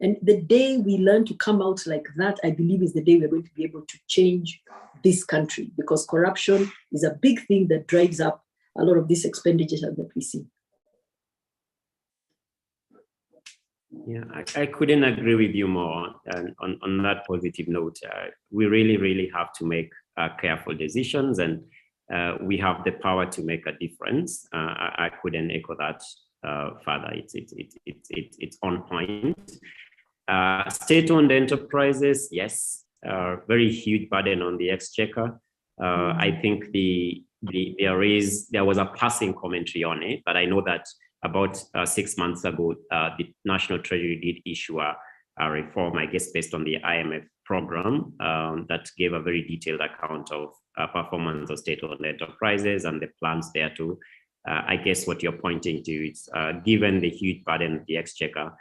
And the day we learn to come out like that, I believe is the day we're going to be able to change this country, because corruption is a big thing that drives up a lot of these expenditures that we see. Yeah, I couldn't agree with you more. And on that positive note, we really have to make careful decisions, and we have the power to make a difference. I couldn't echo that further. It's on point. State-owned enterprises, yes, very huge burden on the exchequer. I think there was a passing commentary on it, but I know that about 6 months ago, the National Treasury did issue a reform, I guess, based on the IMF program that gave a very detailed account of performance of state-owned enterprises and the plans there to, I guess what you're pointing to is, given the huge burden of the exchequer,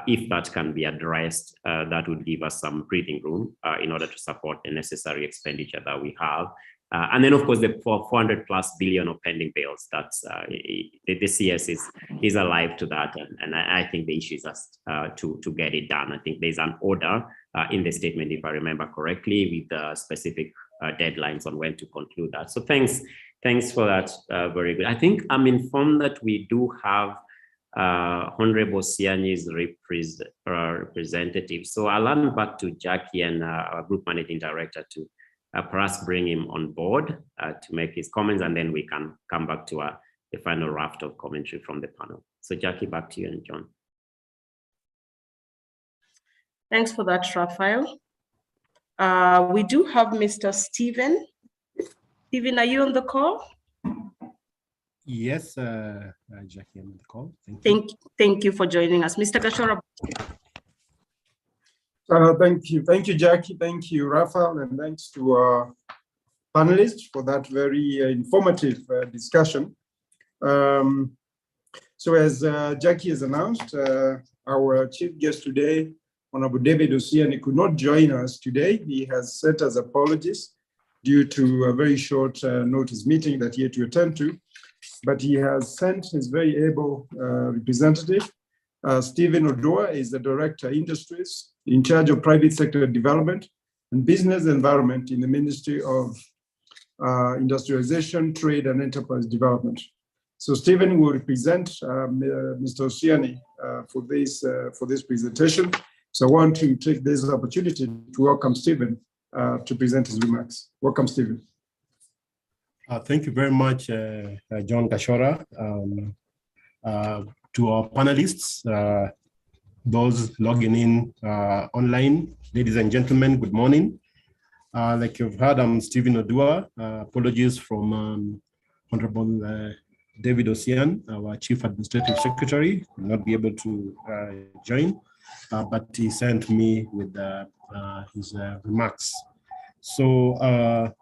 if that can be addressed, that would give us some breathing room in order to support the necessary expenditure that we have. And then, of course, the 400+ billion of pending bills, that's the CS is alive to that. And I think the issue is just to get it done. I think there's an order in the statement, if I remember correctly, with the specific deadlines on when to conclude that. So thanks for that. Very good. I think I'm informed that we do have Honorable Sianyi's representative. So I'll hand back to Jackie and our Group Managing Director to perhaps bring him on board to make his comments, and then we can come back to the final raft of commentary from the panel. So Jackie, back to you and John. Thanks for that, Raphael. We do have Mr. Stephen. Stephen, are you on the call? Yes, Jackie, I'm on the call. Thank you for joining us. Mr. Gashora. Thank you, Jackie. Thank you, Raphael, and thanks to our panelists for that very informative discussion. So as Jackie has announced, our chief guest today, Honorable David Osiani, could not join us today. He has sent us apologies due to a very short notice meeting that he had to attend to, but he has sent his very able representative. Stephen Odua is the Director Industries in charge of private sector development and business environment in the Ministry of Industrialization, Trade and Enterprise Development. So Stephen will represent Mr. Osiani for this presentation. So I want to take this opportunity to welcome Stephen to present his remarks. Welcome, Stephen. Thank you very much, John Gashora. To our panelists, those logging in online, ladies and gentlemen, good morning. Like you've heard, I'm Stephen Odua. Apologies from Honorable David Osian, our Chief Administrative Secretary, will not be able to join, but he sent me with his remarks. So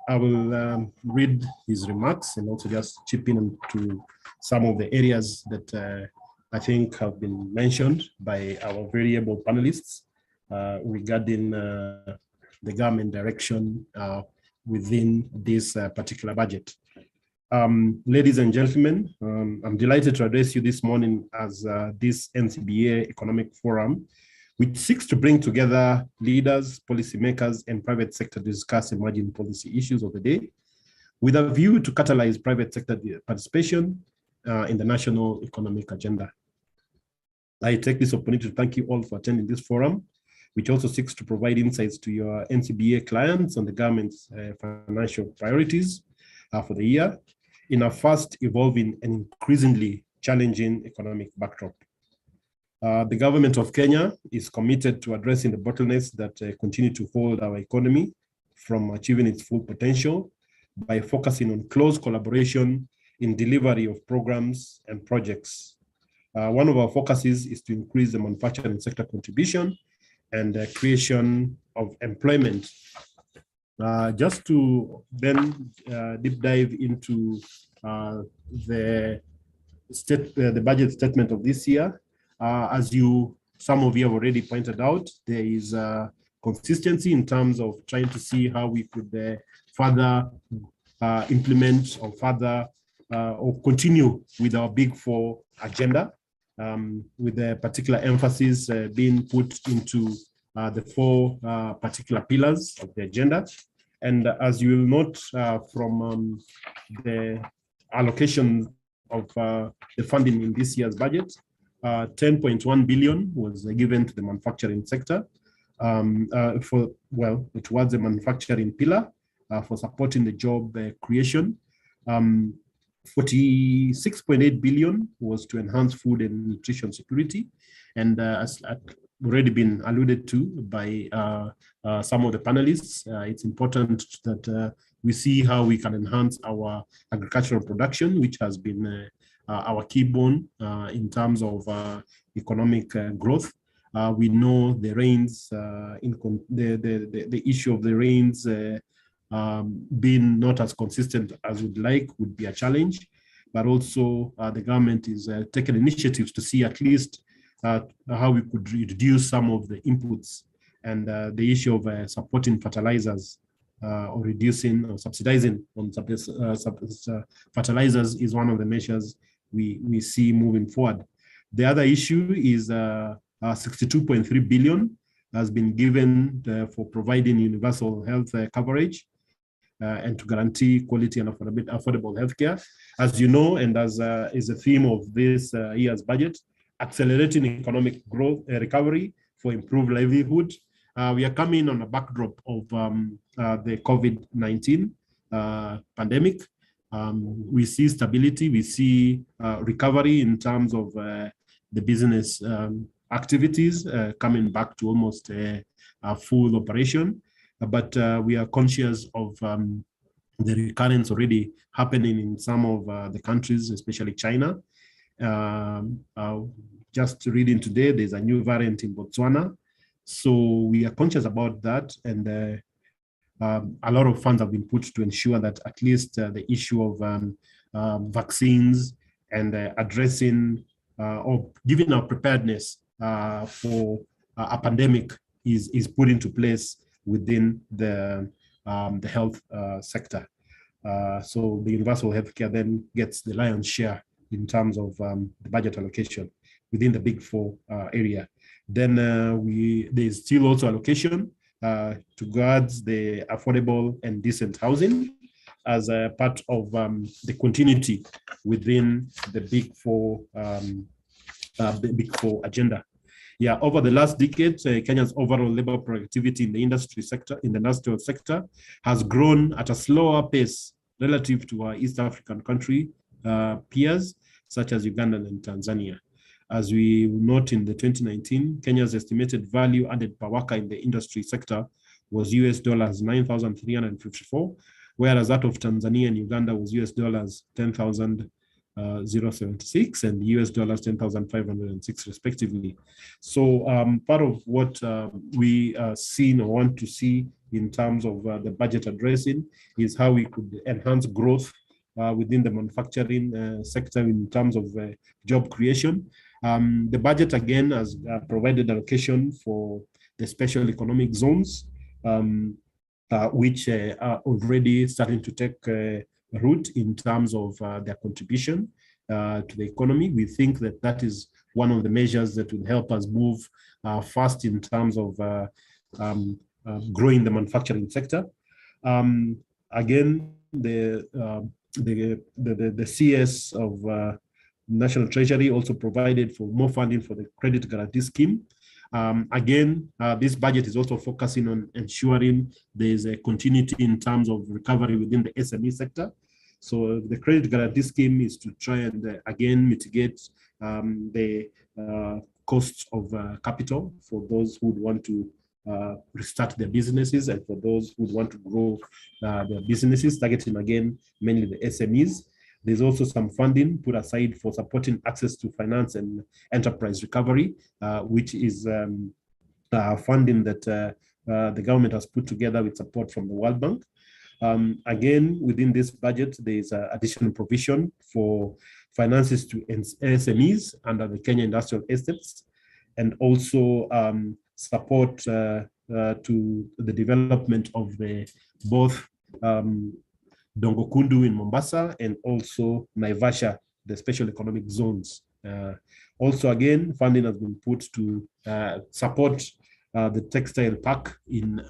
I will read his remarks and also just chip in to some of the areas that I think have been mentioned by our very able panelists regarding the government direction within this particular budget. Ladies and gentlemen, I'm delighted to address you this morning as this NCBA Economic Forum, which seeks to bring together leaders, policymakers, and private sector to discuss emerging policy issues of the day, with a view to catalyze private sector participation in the national economic agenda. I take this opportunity to thank you all for attending this forum, which also seeks to provide insights to your NCBA clients on the government's financial priorities for the year in a fast evolving and increasingly challenging economic backdrop. The government of Kenya is committed to addressing the bottlenecks that continue to hold our economy from achieving its full potential by focusing on close collaboration in delivery of programs and projects. One of our focuses is to increase the manufacturing sector contribution and the creation of employment. Just to then deep dive into the budget statement of this year, as some of you have already pointed out, there is consistency in terms of trying to see how we could further implement or further or continue with our Big Four agenda, with a particular emphasis being put into the four particular pillars of the agenda. And as you will note from the allocation of the funding in this year's budget, 10.1 billion was given to the manufacturing sector towards the manufacturing pillar for supporting the job creation. 46.8 billion was to enhance food and nutrition security. And as already been alluded to by some of the panelists, it's important that we see how we can enhance our agricultural production, which has been our key bone in terms of economic growth. We know the rains, the issue of the rains being not as consistent as we'd like would be a challenge, but also the government is taking initiatives to see at least how we could reduce some of the inputs, and the issue of supporting fertilizers or reducing or subsidizing on fertilizers is one of the measures we see moving forward. The other issue is 62.3 billion has been given for providing universal health coverage and to guarantee quality and affordable healthcare. As you know, and as is a theme of this year's budget, accelerating economic growth, recovery for improved livelihood. We are coming on a backdrop of the COVID-19 pandemic. We see stability, we see recovery in terms of the business activities coming back to almost a full operation. But we are conscious of the recurrence already happening in some of the countries, especially China. Just reading today, there's a new variant in Botswana. So we are conscious about that, and a lot of funds have been put to ensure that at least the issue of vaccines and addressing or giving our preparedness for a pandemic is put into place within the health sector. So the universal healthcare then gets the lion's share in terms of the budget allocation within the Big Four area. Then there's still also allocation towards the affordable and decent housing as a part of the continuity within the Big Four agenda. Yeah, over the last decade, Kenya's overall labor productivity in the industrial sector has grown at a slower pace relative to our East African country peers, such as Uganda and Tanzania. As we note in the 2019, Kenya's estimated value added per worker in the industry sector was US dollars 9,354, whereas that of Tanzania and Uganda was US dollars 10,076 and US dollars 10,506 respectively. So part of what we seen or want to see in terms of the budget addressing is how we could enhance growth within the manufacturing sector in terms of job creation. The budget again has provided allocation for the special economic zones, which are already starting to take root in terms of their contribution to the economy. We think that that is one of the measures that will help us move fast in terms of growing the manufacturing sector. Again, the CS of National Treasury also provided for more funding for the credit guarantee scheme. This budget is also focusing on ensuring there's a continuity in terms of recovery within the SME sector. So the credit guarantee scheme is to try and again mitigate the costs of capital for those who would want to restart their businesses and for those who would want to grow their businesses, targeting again mainly the SMEs. There's also some funding put aside for supporting access to finance and enterprise recovery, which is funding that the government has put together with support from the World Bank. Again, within this budget, there's additional provision for finances to SMEs under the Kenya Industrial Estates, and also support to the development of both Dongokundu in Mombasa and also Naivasha, the special economic zones. Also, again, funding has been put to support the textile park in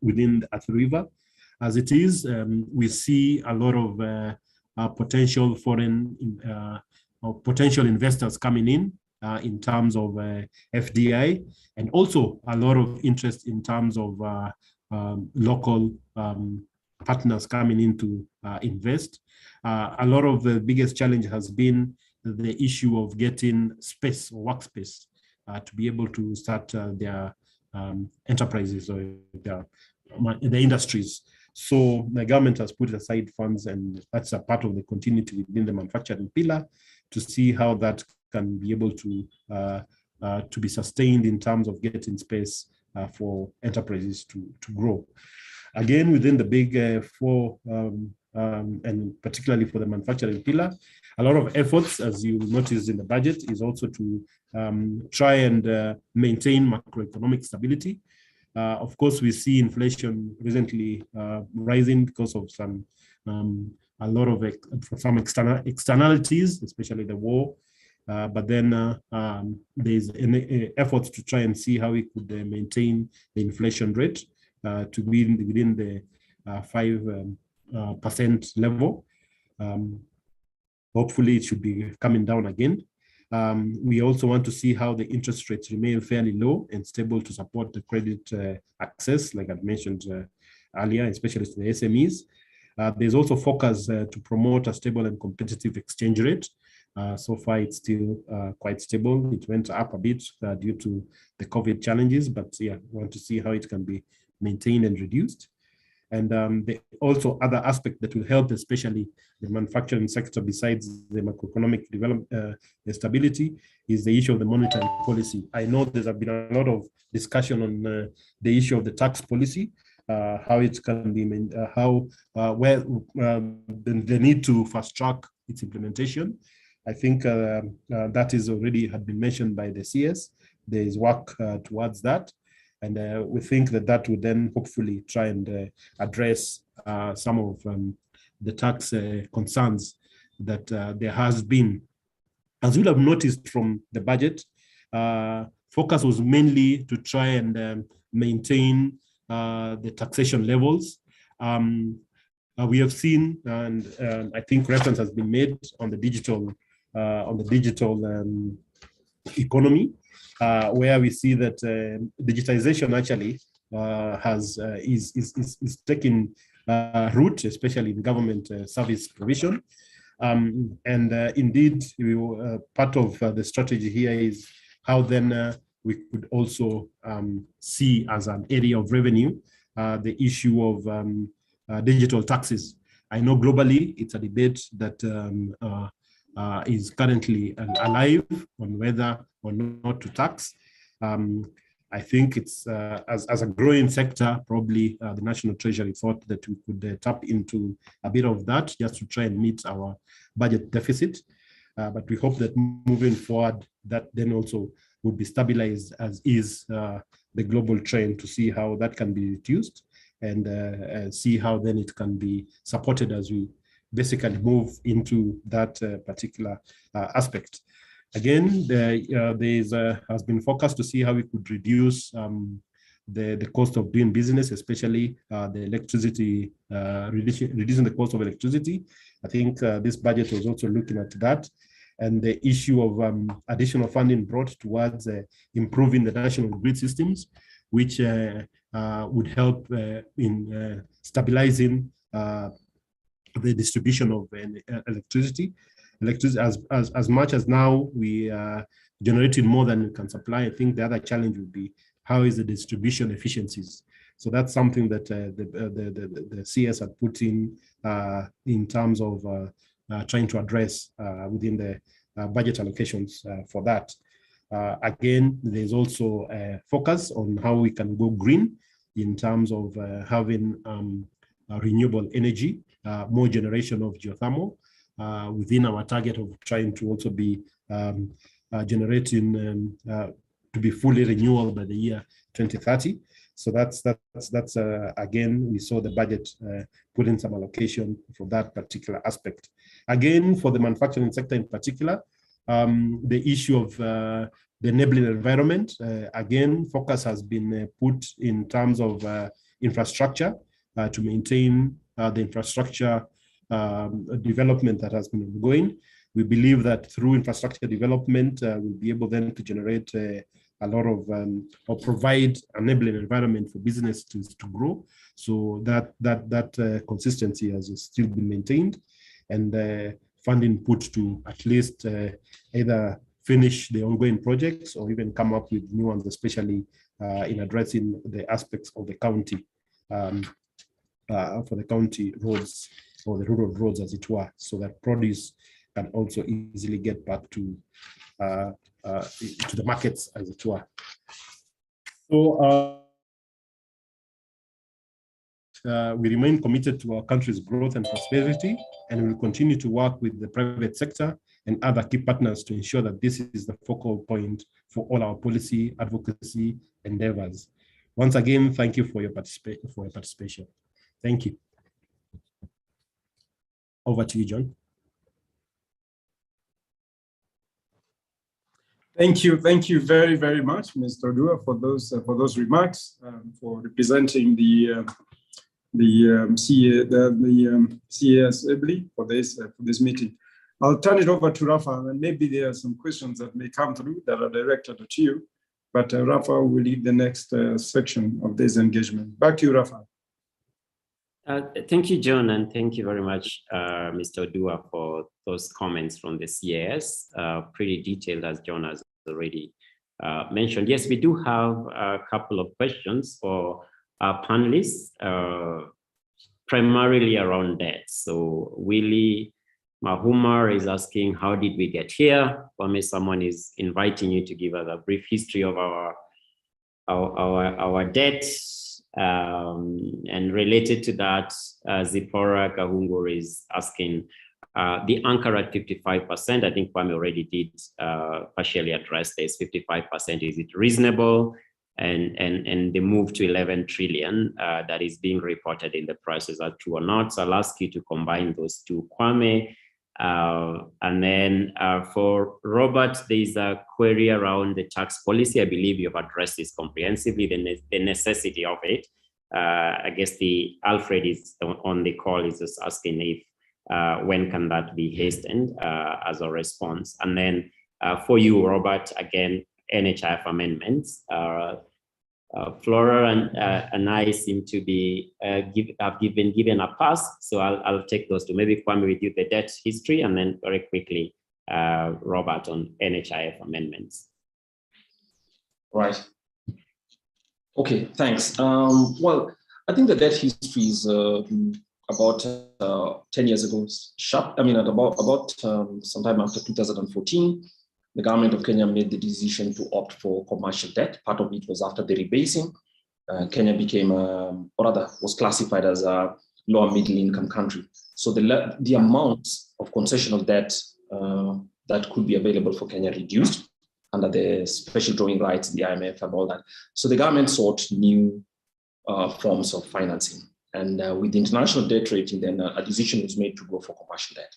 within the Athi River. As it is, we see a lot of potential foreign or potential investors coming in terms of FDI, and also a lot of interest in terms of local partners coming in to invest. A lot of the biggest challenge has been the issue of getting space or workspace to be able to start their enterprises or the industries. So the government has put aside funds, and that's a part of the continuity within the manufacturing pillar to see how that can be able to be sustained in terms of getting space for enterprises to grow. Again, within the big four, and particularly for the manufacturing pillar, a lot of efforts, as you noticed in the budget, is also to try and maintain macroeconomic stability. Of course, we see inflation recently rising because of a lot of some externalities, especially the war. But then there's efforts to try and see how we could maintain the inflation rate to be within the 5% level. Hopefully, it should be coming down again. We also want to see how the interest rates remain fairly low and stable to support the credit access, like I mentioned earlier, especially to the SMEs. There's also focus to promote a stable and competitive exchange rate. So far, it's still quite stable. It went up a bit due to the COVID challenges, but yeah, we want to see how it can be maintained and reduced. And also other aspect that will help, especially the manufacturing sector, besides the macroeconomic development stability, is the issue of the monetary policy. I know there's been a lot of discussion on the issue of the tax policy, how it can be, where the need to fast track its implementation. I think that is already had been mentioned by the CS. There is work towards that. And we think that that would then hopefully try and address some of the tax concerns that there has been. As you'll have noticed from the budget, focus was mainly to try and maintain the taxation levels. We have seen, and I think reference has been made on the digital economy, where we see that digitization actually is taking root, especially in government service provision. Indeed, part of the strategy here is how then we could also see as an area of revenue the issue of digital taxes. I know globally it's a debate that is currently alive on whether or not to tax. I think it's as a growing sector, probably the National Treasury thought that we could tap into a bit of that just to try and meet our budget deficit. But we hope that moving forward, that then also would be stabilized as is the global trend, to see how that can be reduced and see how then it can be supported as we basically move into that particular aspect. Again, there has been focus to see how we could reduce the cost of doing business, especially the electricity, reducing the cost of electricity. I think this budget was also looking at that, and the issue of additional funding brought towards improving the national grid systems, which would help in stabilizing the distribution of electricity. As much as now we are generating more than we can supply, I think the other challenge would be how is the distribution efficiencies. So that's something that the CS had put in terms of trying to address within the budget allocations for that. Again, there's also a focus on how we can go green in terms of having renewable energy, more generation of geothermal within our target of trying to also be generating to be fully renewable by the year 2030. So that's again, we saw the budget put in some allocation for that particular aspect. Again, for the manufacturing sector in particular, the issue of the enabling environment, again, focus has been put in terms of infrastructure to maintain the infrastructure development that has been ongoing. We believe that through infrastructure development, we'll be able then to generate a lot of, or provide enabling environment for business to grow. So that consistency has still been maintained, and funding put to at least either finish the ongoing projects or even come up with new ones, especially in addressing the aspects of the county, for the county roads or the rural roads, as it were, so that produce can also easily get back to the markets, as it were. So we remain committed to our country's growth and prosperity, and we will continue to work with the private sector and other key partners to ensure that this is the focal point for all our policy advocacy endeavors. Once again, thank you for your participation. Thank you. Over to you, John. Thank you very, very much, Mr. Odua, for those remarks, for representing the CAS ably for this meeting. I'll turn it over to Rafa, and maybe there are some questions that may come through that are directed at you, but Rafa will lead the next section of this engagement. Back to you, Rafa. Thank you, John, and thank you very much, Mr. Odua, for those comments from the CAS. Pretty detailed, as John has already mentioned. Yes, we do have a couple of questions for our panelists, primarily around debt. So Willie Mahumar is asking, how did we get here? Kwame, someone is inviting you to give us a brief history of our debt. And related to that, Zipporah Kahungur is asking, the anchor at 55%, I think Kwame already did partially address this, 55%, is it reasonable? And the move to 11 trillion that is being reported in the press, is that true or not? So I'll ask you to combine those two, Kwame. And then for Robert, there's a query around the tax policy. I believe you've addressed this comprehensively, the necessity of it. I guess the Alfred is on the call, is just asking if when can that be hastened as a response. And then for you, Robert, again, NHIF amendments. Flora and I seem to be have been given a pass, so I'll take those two. Maybe Kwame with you the debt history, and then very quickly Robert on NHIF amendments. Right. Okay, thanks. Well, I think the debt history is about 10 years ago. Sharp. I mean, at about sometime after 2014. The government of Kenya made the decision to opt for commercial debt. Part of it was after the rebasing. Kenya became, or rather, was classified as a lower middle income country. So the amount of concessional debt that could be available for Kenya reduced under the special drawing rights, the IMF and all that. So the government sought new forms of financing. And with the international debt rating, then a decision was made to go for commercial debt,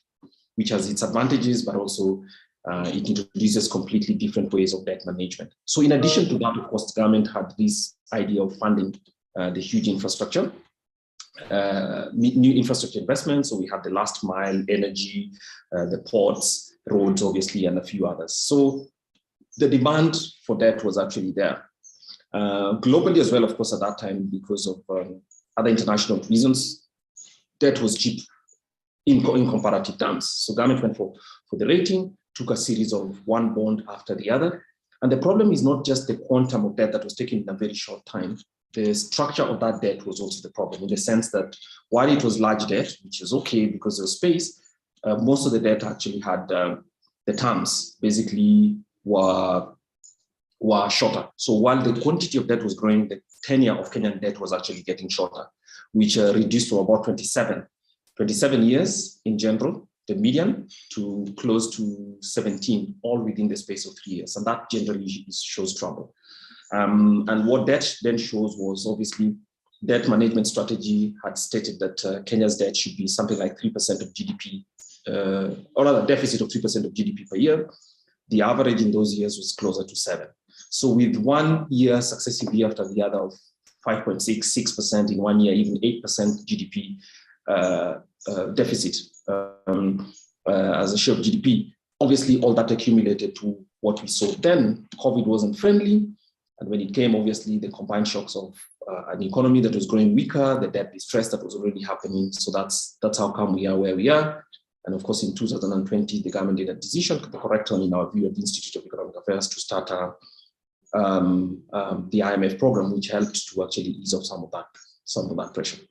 which has its advantages, but also it introduces completely different ways of debt management. So in addition to that, of course, the government had this idea of funding the huge infrastructure, new infrastructure investments. So we had the last mile, energy, the ports, roads, obviously, and a few others. So the demand for debt was actually there. Globally as well, of course, at that time, because of other international reasons, debt was cheap in comparative terms. So government went for the rating, took a series of one bond after the other. And the problem is not just the quantum of debt that was taken in a very short time. The structure of that debt was also the problem, in the sense that while it was large debt, which is okay because of space, most of the debt actually had the terms basically were shorter. So while the quantity of debt was growing, the tenure of Kenyan debt was actually getting shorter, which reduced to about 27 years in general, the median, to close to 17, all within the space of 3 years. And that generally shows trouble. And what debt then shows was obviously debt management strategy had stated that Kenya's debt should be something like 3% of GDP, or rather deficit of 3% of GDP per year. The average in those years was closer to 7. So with 1 year successive year after the other of 5.6%, 6% in 1 year, even 8% GDP deficit as a share of GDP. Obviously, all that accumulated to what we saw then. COVID wasn't friendly. And when it came, obviously, the combined shocks of an economy that was growing weaker, the debt distress that was already happening. So that's how come we are where we are. And of course, in 2020, the government did a decision, the correct one in our view at the Institute of Economic Affairs, to start the IMF program, which helped to actually ease off some of that pressure.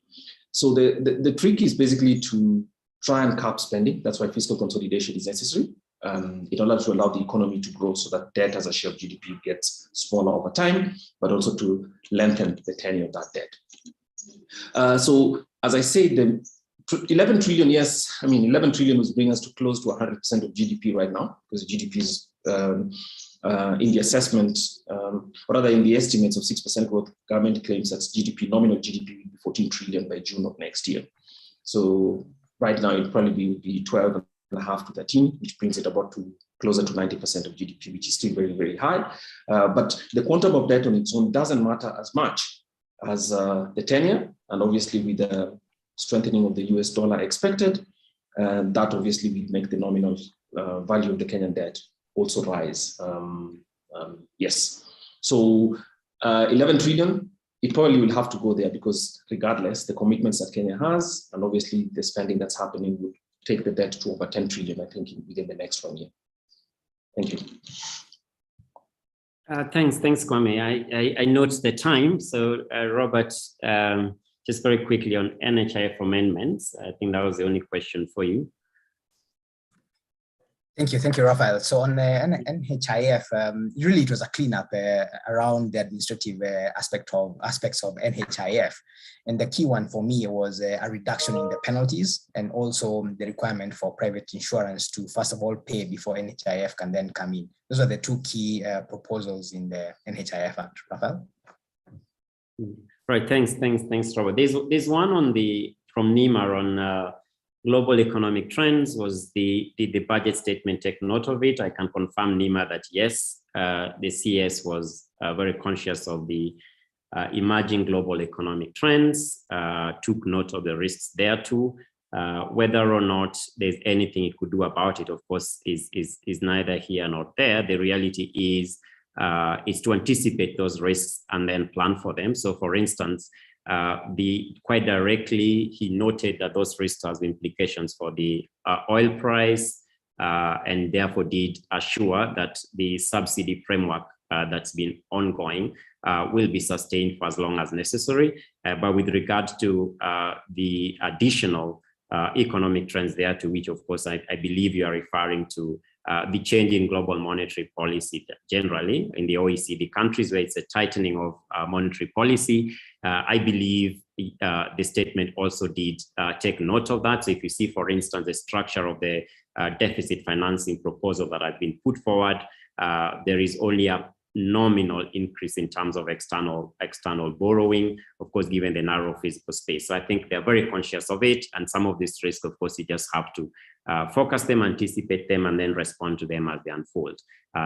So the trick is basically to try and cap spending. That's why fiscal consolidation is necessary. In order to allow the economy to grow so that debt as a share of GDP gets smaller over time, but also to lengthen the tenure of that debt. So as I said, the 11 trillion, yes, I mean, 11 trillion was bringing us to close to 100% of GDP right now, because GDP is in the assessment, or rather in the estimates of 6% growth, government claims that GDP, nominal GDP will be 14 trillion by June of next year. So right now it probably will be 12.5 to 13, which brings it about to closer to 90% of GDP, which is still very, very high. But the quantum of debt on its own doesn't matter as much as the tenure, and obviously with the strengthening of the US dollar expected, that obviously will make the nominal value of the Kenyan debt also rise. Yes, so 11 trillion, it probably will have to go there, because regardless, the commitments that Kenya has, and obviously the spending that's happening, would take the debt to over 10 trillion, I think, within the next 1 year. Thank you. Thanks, Kwame. I note the time. So Robert, just very quickly on NHIF amendments, I think that was the only question for you. Thank you, Raphael. So on NHIF, really it was a cleanup around the administrative aspects of NHIF. And the key one for me was a reduction in the penalties, and also the requirement for private insurance to first of all pay before NHIF can then come in. Those are the two key proposals in the NHIF Act. Raphael? Right, thanks, Robert. There's one from NEMA on global economic trends. Was the budget statement take note of it? I can confirm, NEMA, that yes, the CS was very conscious of the emerging global economic trends, took note of the risks there too. Whether or not there's anything it could do about it, of course, is neither here nor there. The reality is to anticipate those risks and then plan for them. So for instance, quite directly, he noted that those risks have implications for the oil price, and therefore did assure that the subsidy framework that's been ongoing will be sustained for as long as necessary. But with regard to the additional economic trends there, to which, of course, I believe you are referring to, the change in global monetary policy generally in the OECD countries, where it's a tightening of monetary policy. I believe the statement also did take note of that. So if you see, for instance, the structure of the deficit financing proposal that has been put forward, there is only a nominal increase in terms of external borrowing, of course, given the narrow physical space. So I think they're very conscious of it, and some of these risks, of course, you just have to focus them, anticipate them, and then respond to them as they unfold,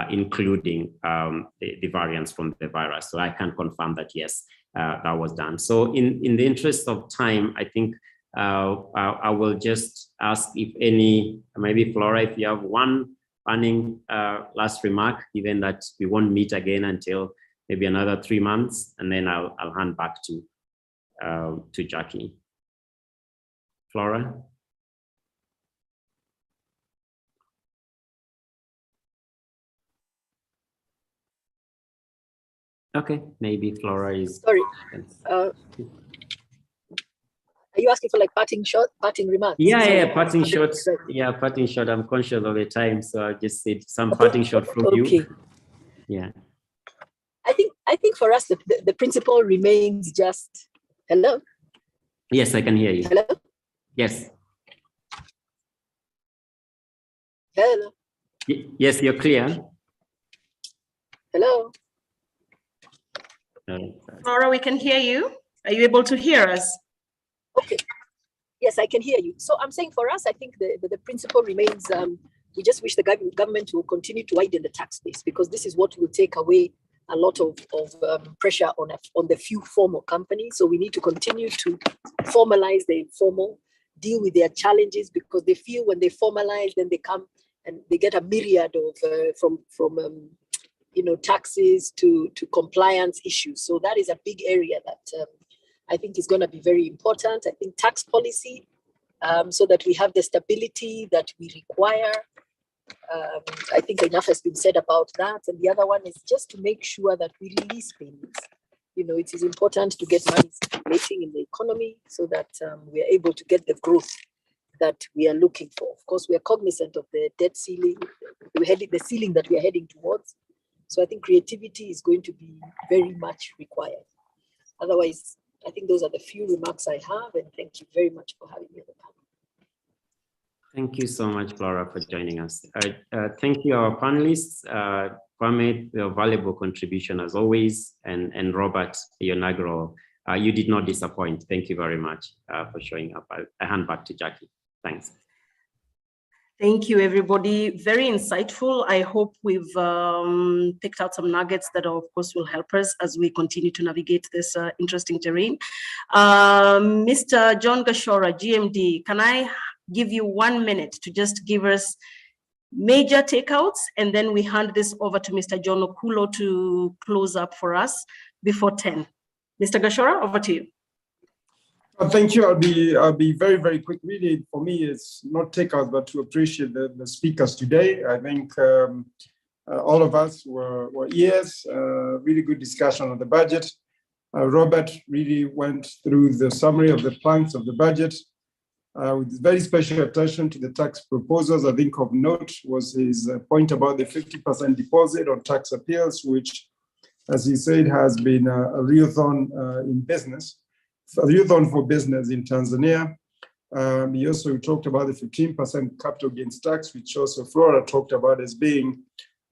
including the variants from the virus. So I can confirm that, yes, that was done. So in the interest of time, I think I will just ask if any, maybe Flora, if you have one last remark, given that we won't meet again until maybe another 3 months, and then I'll hand back to Jackie. Flora? Okay, maybe Flora is... Sorry. Are you asking for like parting remarks? Yeah, parting shots. Yeah, parting shot. I'm conscious of the time, so I just said some parting shot from you. Yeah. I think for us, the principle remains just, hello? Yes, I can hear you. Hello? Yes. Hello? Yes, you're clear. Hello? Laura, we can hear you. Are you able to hear us? Okay. Yes, I can hear you. So I'm saying for us, I think the principle remains, we just wish the government will continue to widen the tax base, because this is what will take away a lot of pressure on the few formal companies. So we need to continue to formalize the informal, deal with their challenges, because they feel when they formalize, then they come and they get a myriad of from taxes to compliance issues. So that is a big area that I think is going to be very important. I think tax policy, so that we have the stability that we require. I think enough has been said about that. And the other one is just to make sure that we release payments. It is important to get money circulating in the economy so that we are able to get the growth that we are looking for. Of course, we are cognizant of the debt ceiling, the ceiling that we are heading towards. So I think creativity is going to be very much required. Otherwise, I think those are the few remarks I have, and thank you very much for having me on the panel. Thank you so much, Flora, for joining us. Thank you, our panelists. Kwame, your valuable contribution as always, and Robert, your inaugural. You did not disappoint. Thank you very much for showing up. I hand back to Jackie. Thanks. Thank you, everybody. Very insightful. I hope we've picked out some nuggets that, of course, will help us as we continue to navigate this interesting terrain. Mr. John Gashora, GMD, can I give you 1 minute to just give us major takeouts, and then we hand this over to Mr. John Okulo to close up for us before 10. Mr. Gashora, over to you. Thank you. I'll be very, very quick. Really, for me, it's not takeout, but to appreciate the speakers today. I think all of us were ears. Really good discussion on the budget. Robert really went through the summary of the planks of the budget. With very special attention to the tax proposals. I think of note was his point about the 50% deposit on tax appeals, which, as he said, has been a real thorn in business, a real thorn for business in Tanzania. He also talked about the 15% capital gains tax, which also Flora talked about as being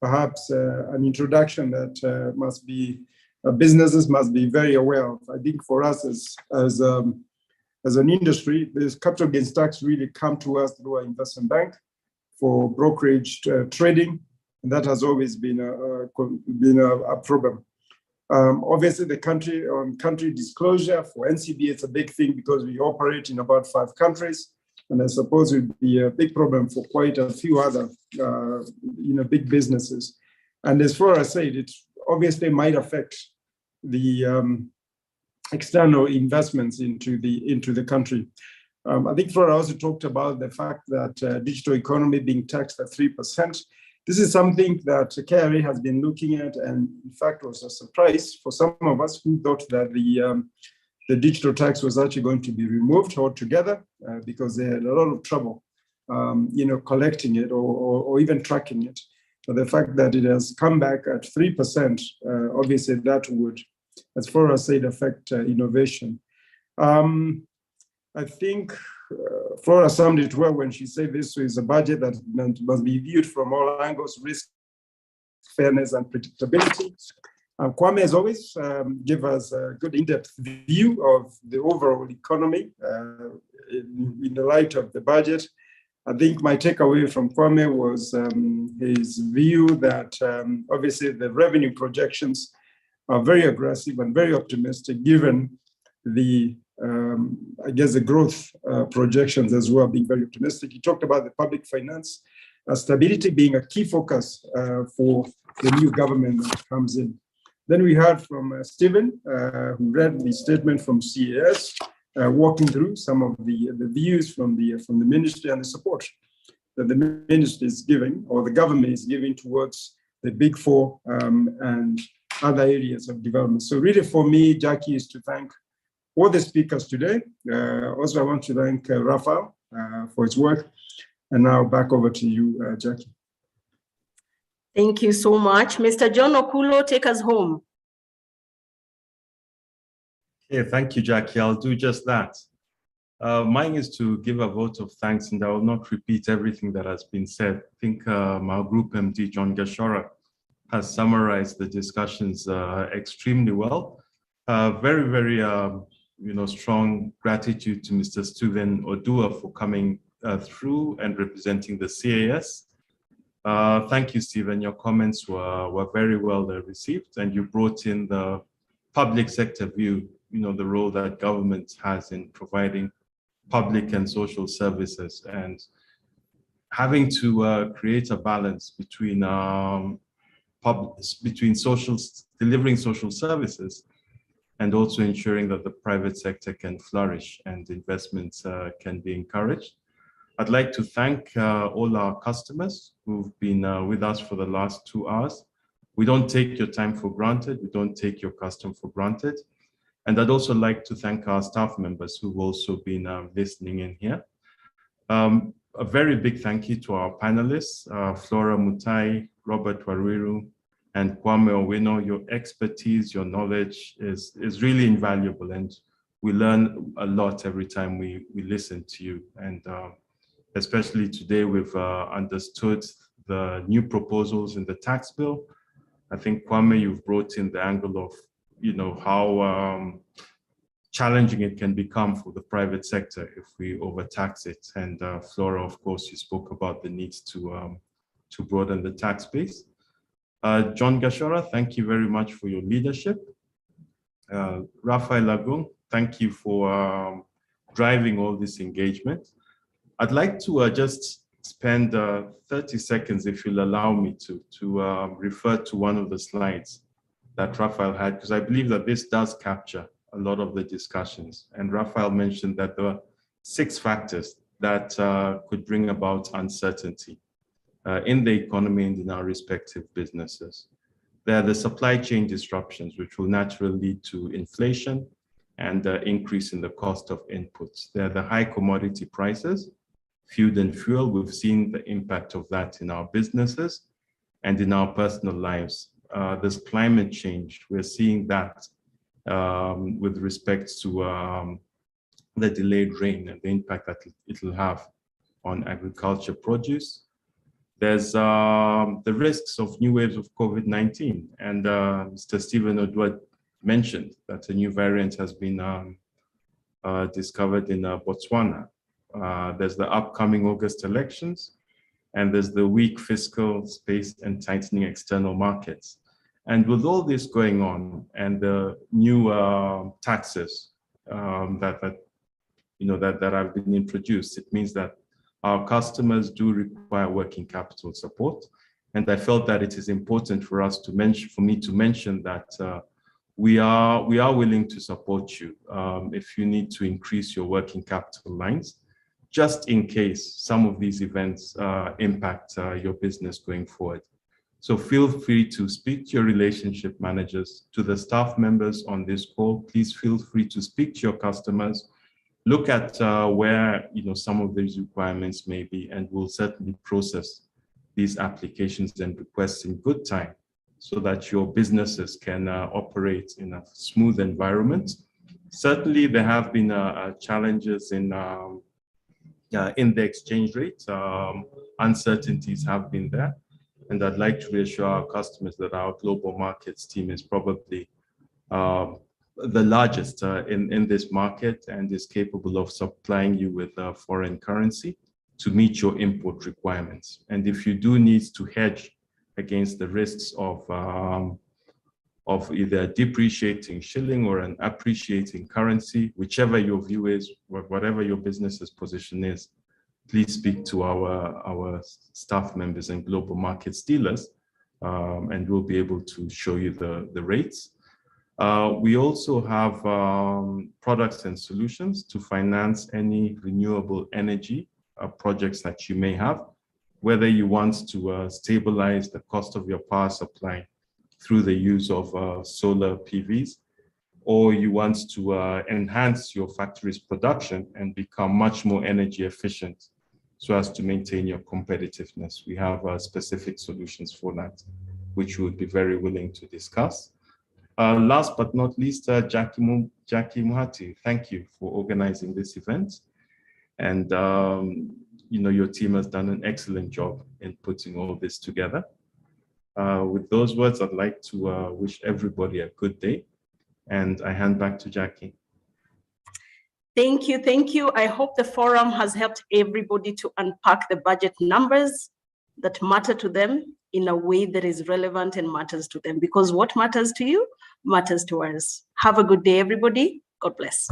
perhaps an introduction that must be businesses must be very aware of. I think for us as an industry, this capital gains tax really come to us through our investment bank for brokerage trading, and that has always been a problem. Obviously, the country disclosure for NCBA, it's a big thing because we operate in about 5 countries, and I suppose it would be a big problem for quite a few other big businesses. And as far as I said, it obviously might affect the external investments into the country. I think Flora also talked about the fact that digital economy being taxed at 3%. This is something that KRA has been looking at, and in fact was a surprise for some of us who thought that the digital tax was actually going to be removed altogether because they had a lot of trouble, collecting it or even tracking it. But the fact that it has come back at 3%, obviously that would, as far as said, affect innovation. I think Flora summed it well when she said this is a budget that must be viewed from all angles: risk, fairness, and predictability. Kwame, as always, give us a good in-depth view of the overall economy in the light of the budget. I think my takeaway from Kwame was his view that obviously the revenue projections are very aggressive and very optimistic, given the, the growth projections as well being very optimistic. He talked about the public finance stability being a key focus for the new government that comes in. Then we heard from Stephen, who read the statement from CAS, walking through some of the views from the ministry and the support that the ministry is giving, or the government is giving, towards the Big Four and other areas of development. So really for me, Jackie, is to thank all the speakers today. Also, I want to thank Raphael for his work. And now back over to you, Jackie. Thank you so much. Mr. John Okulo, take us home. Okay, thank you, Jackie. I'll do just that. Mine is to give a vote of thanks, and I will not repeat everything that has been said. I think my group MD, John Gashora, has summarized the discussions extremely well. Very, very strong gratitude to Mr. Stephen Odua for coming through and representing the CAS. Thank you, Stephen. Your comments were very well received, and you brought in the public sector view, the role that government has in providing public and social services, and having to create a balance between delivering social services and also ensuring that the private sector can flourish and investments can be encouraged. I'd like to thank all our customers who've been with us for the last 2 hours. We don't take your time for granted. We don't take your custom for granted. And I'd also like to thank our staff members who've also been listening in here. A very big thank you to our panelists, Flora Mutai, Robert Wariru, and Kwame Owino. Your expertise, your knowledge is really invaluable, and we learn a lot every time we listen to you. And especially today, we've understood the new proposals in the tax bill. I think, Kwame, you've brought in the angle of, how challenging it can become for the private sector if we overtax it. And Flora, of course, you spoke about the need to broaden the tax base. John Gashora, thank you very much for your leadership. Raphael Lagung, thank you for driving all this engagement. I'd like to just spend 30 seconds, if you'll allow me to refer to one of the slides that Raphael had, because I believe that this does capture a lot of the discussions. And Raphael mentioned that there were 6 factors that could bring about uncertainty in the economy and in our respective businesses. There are the supply chain disruptions, which will naturally lead to inflation and increase in the cost of inputs. There are the high commodity prices, food and fuel. We've seen the impact of that in our businesses and in our personal lives. There's climate change. We're seeing that with respect to the delayed rain and the impact that it will have on agriculture produce. There's the risks of new waves of COVID-19. And Mr. Stephen Odua mentioned that a new variant has been discovered in Botswana. There's the upcoming August elections, and there's the weak fiscal space and tightening external markets. And with all this going on, and the new taxes that have been introduced, it means that our customers do require working capital support. And I felt that it is important for us to mention, for me to mention that we are willing to support you if you need to increase your working capital lines, just in case some of these events impact your business going forward. So feel free to speak to your relationship managers, to the staff members on this call. Please feel free to speak to your customers. Look at where some of these requirements may be, and we'll certainly process these applications and requests in good time so that your businesses can operate in a smooth environment. Certainly, there have been challenges in the exchange rate. Uncertainties have been there. And I'd like to reassure our customers that our global markets team is probably the largest in this market and is capable of supplying you with foreign currency to meet your import requirements. And if you do need to hedge against the risks of either a depreciating shilling or an appreciating currency, whichever your view is, whatever your business's position is, please speak to our staff members and global markets dealers, and we'll be able to show you the rates. We also have products and solutions to finance any renewable energy projects that you may have, whether you want to stabilize the cost of your power supply through the use of solar PVs, or you want to enhance your factory's production and become much more energy efficient so as to maintain your competitiveness. We have specific solutions for that, which we would be very willing to discuss. Last but not least, Jackie Muhati, thank you for organizing this event. And your team has done an excellent job in putting all this together. With those words, I'd like to wish everybody a good day. And I hand back to Jackie. Thank you, thank you. I hope the forum has helped everybody to unpack the budget numbers that matter to them in a way that is relevant and matters to them, because what matters to you matters to us. Have a good day, everybody. God bless.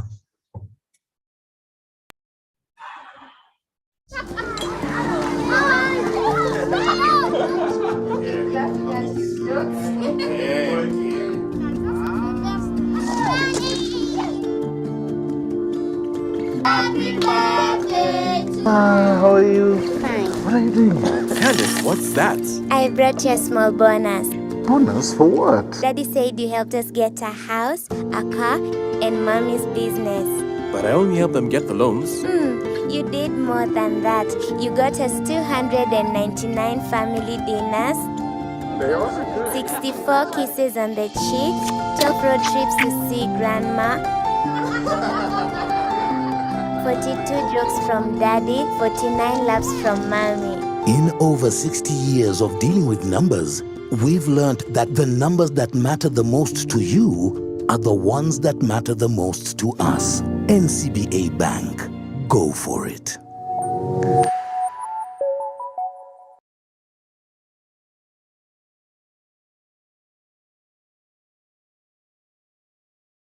Happy birthday to How are you? Fine. What are you doing? Candace, what's that? I brought you a small bonus. Bonus for what? Daddy said you helped us get a house, a car, and mommy's business. But I only helped them get the loans. You did more than that. You got us 299 family dinners, 64 kisses on the cheek, 12 road trips to see grandma, 42 jokes from daddy, 49 laughs from mommy. In over 60 years of dealing with numbers, we've learned that the numbers that matter the most to you are the ones that matter the most to us. NCBA Bank. Go for it.